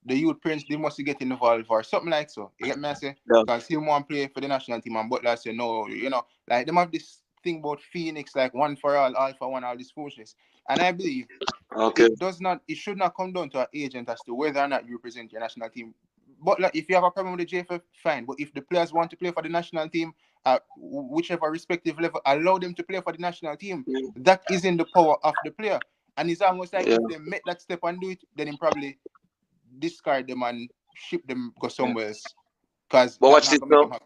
the youth parents, they must get involved or something like so. You get me? I say? Because he want to play for the national team and Butler say no, like them have this thing about Phoenix, like one for all for one, all this foolishness. And I believe it should not come down to an agent as to whether or not you represent your national team. But like, if you have a problem with the JFF, fine. But if the players want to play for the national team, whichever respective level, allow them to play for the national team. That is in the power of the player. And it's almost like if they make that step and do it, then he probably discard them and ship them go somewhere else. Because watch this now.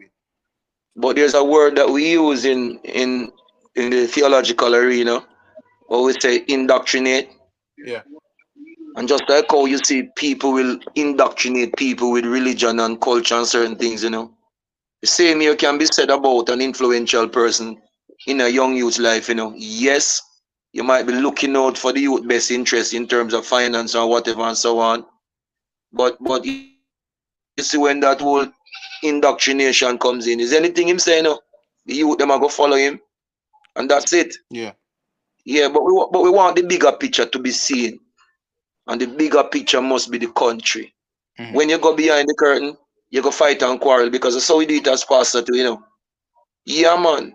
But there's a word that we use in the theological arena, where we say indoctrinate. Yeah. And just like how you see people will indoctrinate people with religion and culture and certain things, the same here can be said about an influential person in a young youth's life, Yes, you might be looking out for the youth best interest in terms of finance or whatever and so on. But you see when that whole indoctrination comes in, is anything him saying, the youth them are go follow him, and that's it. Yeah. Yeah, but we want the bigger picture to be seen. And the bigger picture must be the country. Mm-hmm. When you go behind the curtain, you go fight and quarrel, because that's how we do it as pastor too, Yeah, man.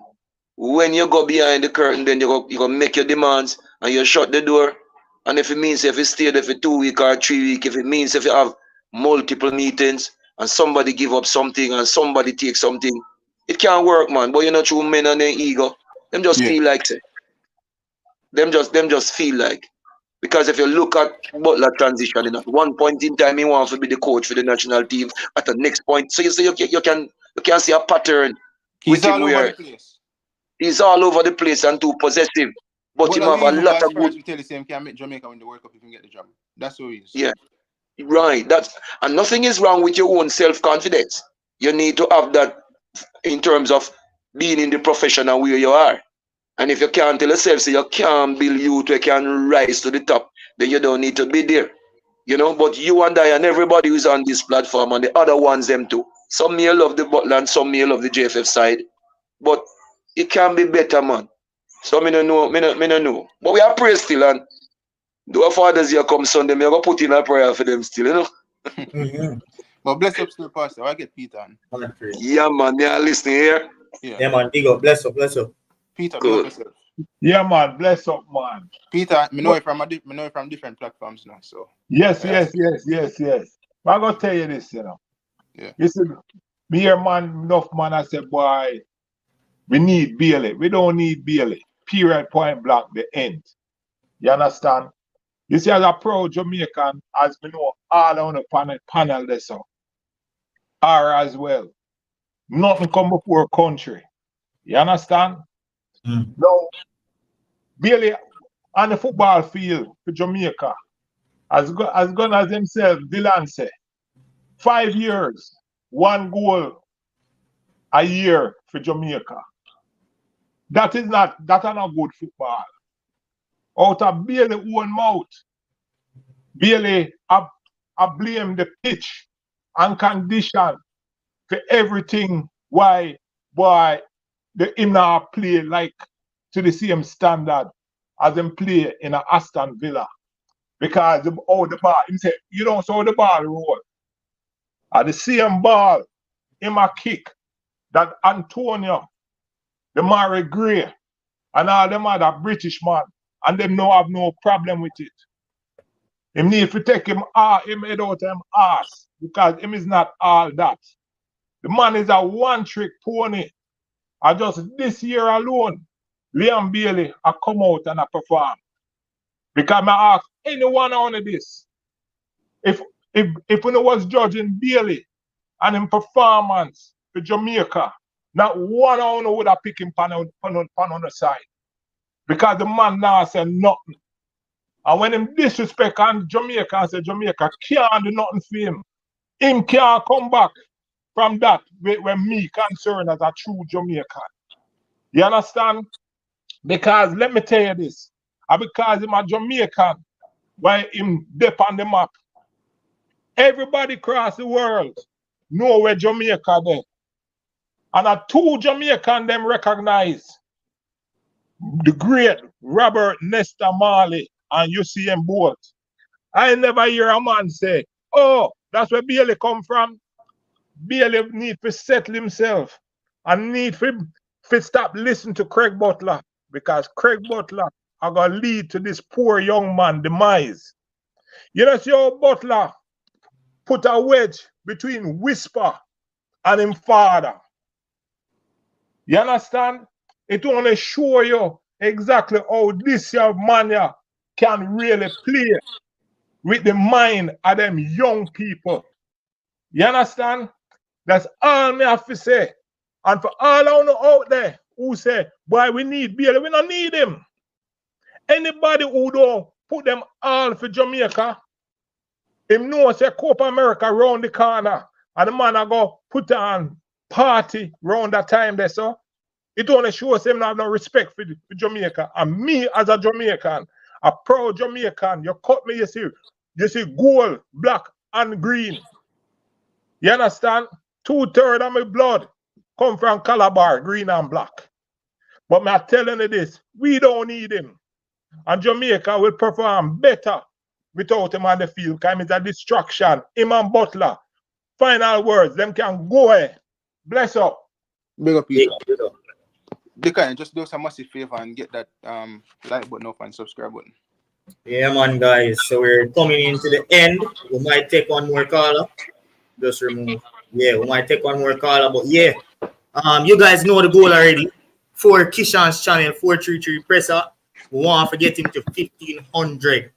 When you go behind the curtain, then you go make your demands and you shut the door. And if it means if you stay there for 2 weeks or 3 weeks, if it means if you have multiple meetings and somebody give up something and somebody take something. It can't work, man. But you know, true men and their ego, them just feel like say. Them just feel like. Because if you look at Butler transitioning at one point in time, he wants to be the coach for the national team. At the next point, so you can see a pattern. He's all over the place. He's all over the place and too possessive. But he have a lot of good. We tell the same can make Jamaica win the World Cup if you can get the job. That's who he is. Yeah, right. And nothing is wrong with your own self-confidence. You need to have that in terms of being in the profession and where you are. And if you can't tell yourself, so you can't build youth, you can rise to the top, then you don't need to be there. You know, but you and I and everybody who's on this platform and the other ones, them too. Some may love the Butler and some may love the JFF side. But it can be better, man. So me no know. But we are pray still, and the fathers here come Sunday, me go put in a prayer for them still, you know. Mm-hmm. But bless up still, Pastor. I get Peter on. Yeah, man, they are listening here. Yeah, man, big up, bless up. Peter, good. Yeah, man, bless up, man. Peter, me know it from different platforms now, so. Yes. I'm gonna tell you this, you know. Yeah. You see, me here, man, enough man, I said, boy, we need Bailey. We don't need Bailey. Period, point blank, the end. You understand? You see, as a proud Jamaican, as we know, all on the panel there, so are as well. Nothing come before country. You understand? Now, Bailey on the football field for Jamaica, as good as himself, Dylan said, 5 years, 1 goal a year for Jamaica. That is not good football. Out of Bailey own mouth, Bailey I blame the pitch and condition for everything why the him now play like to the same standard as him play in a Aston Villa. Because the ball, he said, you don't saw the ball roll. At the same ball, him a kick that Antonio, the Murray Gray, and all them other British man, and them no have no problem with it. Him need to take him head out of him ass, because him is not all that. The man is a one-trick pony. And just this year alone, Liam Bailey I come out and I perform. Because I ask anyone on this, if we was judging Bailey and his performance for Jamaica, not one on would have picked him on the side. Because the man now said nothing. And when him disrespect on Jamaica and say Jamaica can't do nothing for him can't come back from that when me concerned as a true Jamaican. You understand? Because let me tell you this. Because I'm a Jamaican, why him dip on the map. Everybody across the world know where Jamaica there. And a 2 Jamaican them recognize the great Robert Nesta Marley and UCM Bolt. I never hear a man say, oh, that's where Bailey come from. Bailey need to settle himself and need to stop listening to Craig Butler, because Craig Butler are going to lead to this poor young man demise. You know, see how Butler put a wedge between Whisper and him father. You understand? It only show you exactly how this young man can really play with the mind of them young people. You understand? That's all me have to say. And for all I know out there who say, boy, we need Bailey, we don't need him. Anybody who don't put them all for Jamaica, him know say COPA AMERICA round the corner, and the man I go put on party round that time there, so it only shows him not have no respect for Jamaica. And me as a Jamaican, a proud Jamaican, you cut me, you see gold, black, and green. You understand? 2/3 of my blood come from Calabar, green and black. But I'm telling you this, we don't need him. And Jamaica will perform better without him on the field, because it's a distraction. Him and Butler. Final words, them can go ahead. Bless up. Big up, Peter. Dicanio, just do us a massive favor and get that like button up and subscribe button. Yeah, man, guys. So we're coming into the end. We might take one more caller. Just remove. Yeah, we might take one more caller. But yeah, you guys know the goal already. For Kishan's channel, 433 Presser. We want to get him to 1,500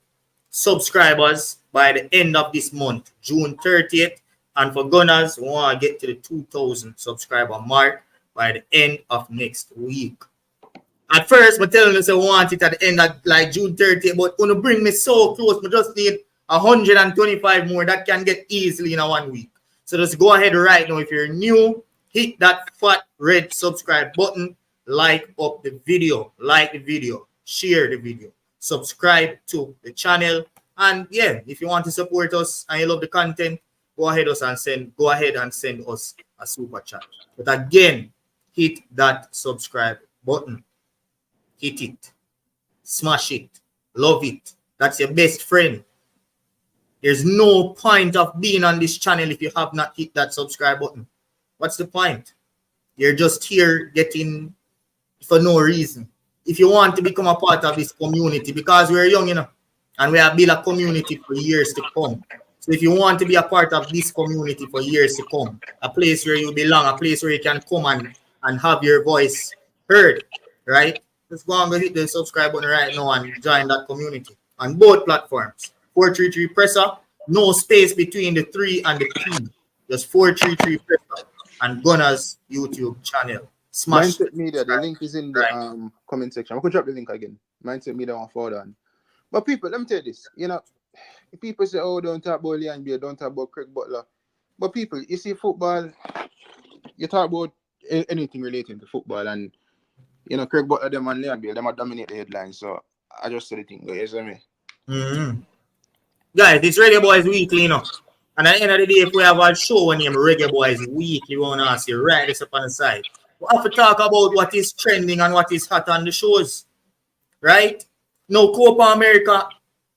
subscribers by the end of this month, June 30th. And for Gunners, we want to get to the 2,000 subscriber mark by the end of next week. At first, I'm telling you, I want it at the end of like June 30th, but when you bring me so close, I just need 125 more. That can get easily in a 1 week. So just go ahead right now. If you're new, hit that fat red subscribe button, like up the video, share the video, subscribe to the channel. And yeah, if you want to support us and you love the content, go ahead and send us a super chat. But again, hit that subscribe button. Hit it. Smash it. Love it. That's your best friend. There's no point of being on this channel if you have not hit that subscribe button. What's the point? You're just here getting for no reason. If you want to become a part of this community, because we're young, and we have built a community for years to come. So if you want to be a part of this community for years to come, a place where you belong, a place where you can come and have your voice heard, right? Just go and hit the subscribe button right now and join that community on both platforms. 433 Presser, no space between the 3 and the P. Just 433 Presser and Gunner's YouTube channel. Smash Mindset Media, the link is in the comment section. I could drop the link again. Mindset Media on forward on. But people, let me tell you this. If people say, oh, don't talk about Leon Beer, don't talk about Craig Butler. But people, you see football, you talk about anything relating to football, and Craig Butler, them and Leon Beer, them are dominate the headlines. So I just said the thing, you see me? Mm-hmm. Guys, it's Reggae Boyz Weekly, And at the end of the day, if we have a show named Reggae Boyz Weekly, we want to ask you, write this up on the side. We have to talk about what is trending and what is hot on the shows, right? Now, COPA America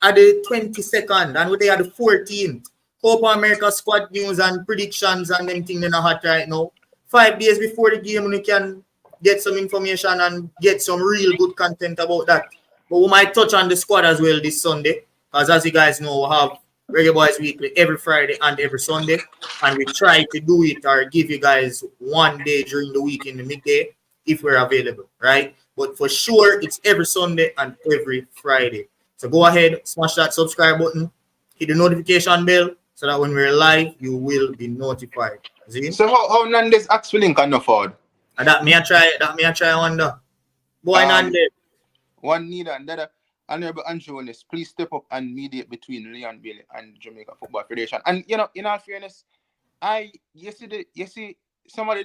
at the 22nd, and they are the 14th. COPA America squad news and predictions and them things in a hot right now. 5 days before the game, we can get some information and get some real good content about that. But we might touch on the squad as well this Sunday, because as you guys know, we have Reggae Boyz Weekly every Friday and every Sunday, and we try to do it or give you guys one day during the week in the midday if we're available, right? But for sure, it's every Sunday and every Friday. So go ahead, smash that subscribe button, hit the notification bell, so that when we're live, you will be notified. See? So how Nandes ask for link on the forward? And that may I try wonder. Boy, Nandes. One need and that Honorable Andrew, please step up and mediate between Leon Bailey and Jamaica Football Federation. And in all fairness, you see some of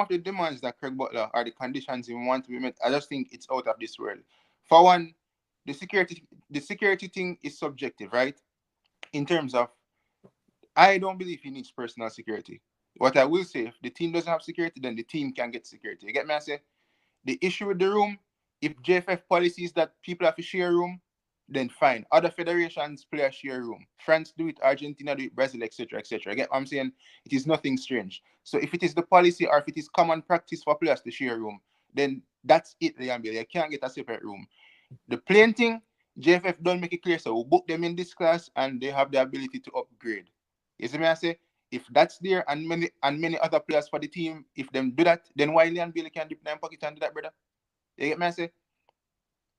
the demands that Craig Butler or the conditions he want to be met, I just think it's out of this world. For one, the security thing is subjective, right? In terms of, I don't believe he needs personal security. What I will say, if the team doesn't have security, then the team can get security. You get me? I say the issue with the room, if JFF policies that people have to share room, then fine. Other federations play a share room. France do it, Argentina do it, Brazil, etc., etc. You get what I'm saying? It is nothing strange. So if it is the policy or if it is common practice for players to share room, then that's it, Leon Bailey. You can't get a separate room. The plain thing, JFF don't make it clear, so we'll book them in this class and they have the ability to upgrade. You see me? I say, if that's there and many other players for the team, if them do that, then why Leon Bailey can't dip in their pocket and do that, brother? You get me? I say,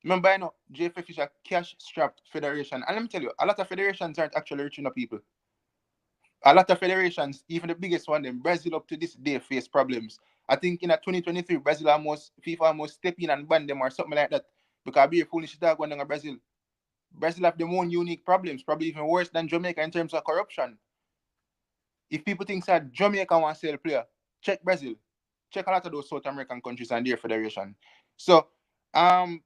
remember, JFF is a cash-strapped federation. And let me tell you, a lot of federations aren't actually reaching out people. A lot of federations, even the biggest one, them Brazil up to this day face problems. I think in 2023, FIFA almost step in and ban them or something like that. Because be a foolish dog going on Brazil. Brazil have their own unique problems, probably even worse than Jamaica in terms of corruption. If people think that Jamaica wants to sell a player, check Brazil. Check a lot of those South American countries and their federation. So, the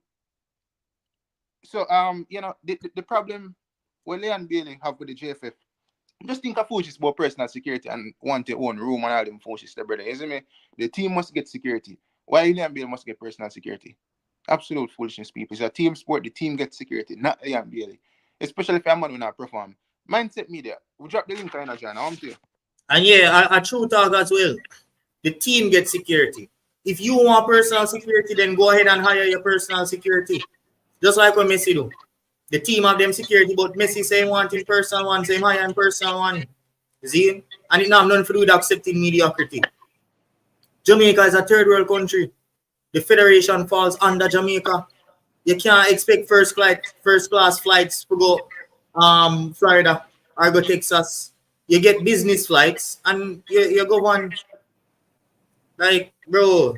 problem with Leon Bailey have with the JFF, just think of foolishness about personal security and want their own room and all them foolishness, brother. You see me? The team must get security. Why Leon Bailey must get personal security? Absolute foolishness, people. It's a team sport. The team gets security, not Leon Bailey. Especially if I'm not perform. Mindset Media. We drop the link on John. I'm to. And yeah, a true talk as well. The team gets security. If you want personal security, then go ahead and hire your personal security. Just like what Messi do. The team have them security, but Messi say want in personal one, say high and personal one. See? And it now have nothing to do with accepting mediocrity. Jamaica is a third world country. The federation falls under Jamaica. You can't expect first class flights to go Florida or go Texas. You get business flights and you go on. Like, bro.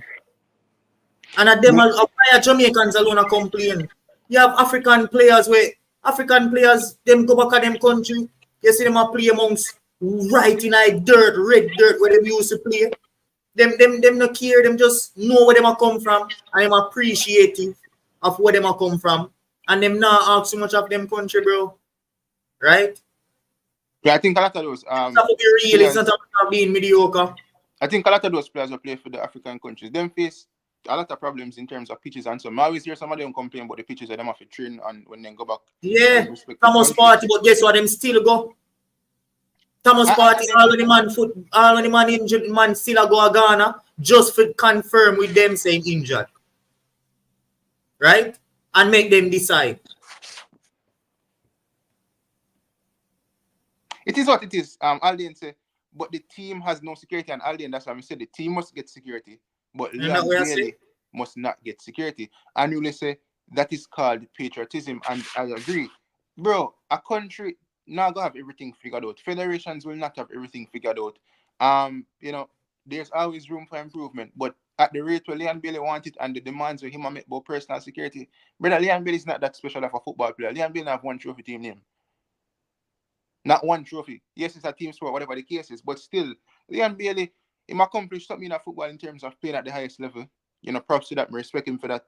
And at them Jamaicans alone complain. You have African players, them go back at them country. You see them a play amongst right in like dirt, red dirt where they used to play. Them not care, them just know where them a come from and them appreciative of where them a come from. And them not ask so much of them country, bro. Right? Yeah, I think a lot of those it's not to be real, it's not about being mediocre. I think a lot of those players who play for the African countries, them face a lot of problems in terms of pitches and so. I always hear some of them complain about the pitches that them have to train on when they go back. Yeah, Thomas Party, but guess what? Them still go. Thomas Party, all of the man injured, man still go to Ghana just for confirm with them saying injured. Right? And make them decide. It is what it is. Aldian say, but the team has no security, and Aldian, that's why I said the team must get security, but Leon Bailey must not get security. And you say that is called patriotism, and I agree. Bro, a country not gonna have everything figured out. Federations will not have everything figured out. There's always room for improvement, but at the rate where Leon Bailey wants it and the demands of him make about personal security, brother, Leon Bailey is not that special of a football player. Leon Bailey have one trophy team name. Not one trophy. Yes, it's a team sport, whatever the case is, but still, Leon Bailey, he accomplished something in football in terms of playing at the highest level. Props to that, I respect him for that.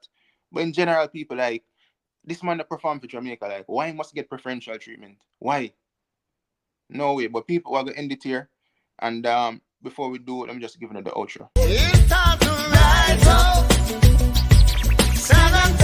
But in general, people like, this man that performed for Jamaica, like, why must he get preferential treatment? Why? No way. But people are going to end it here. And before we do it, I'm just giving it the outro. It's time to rise up. 7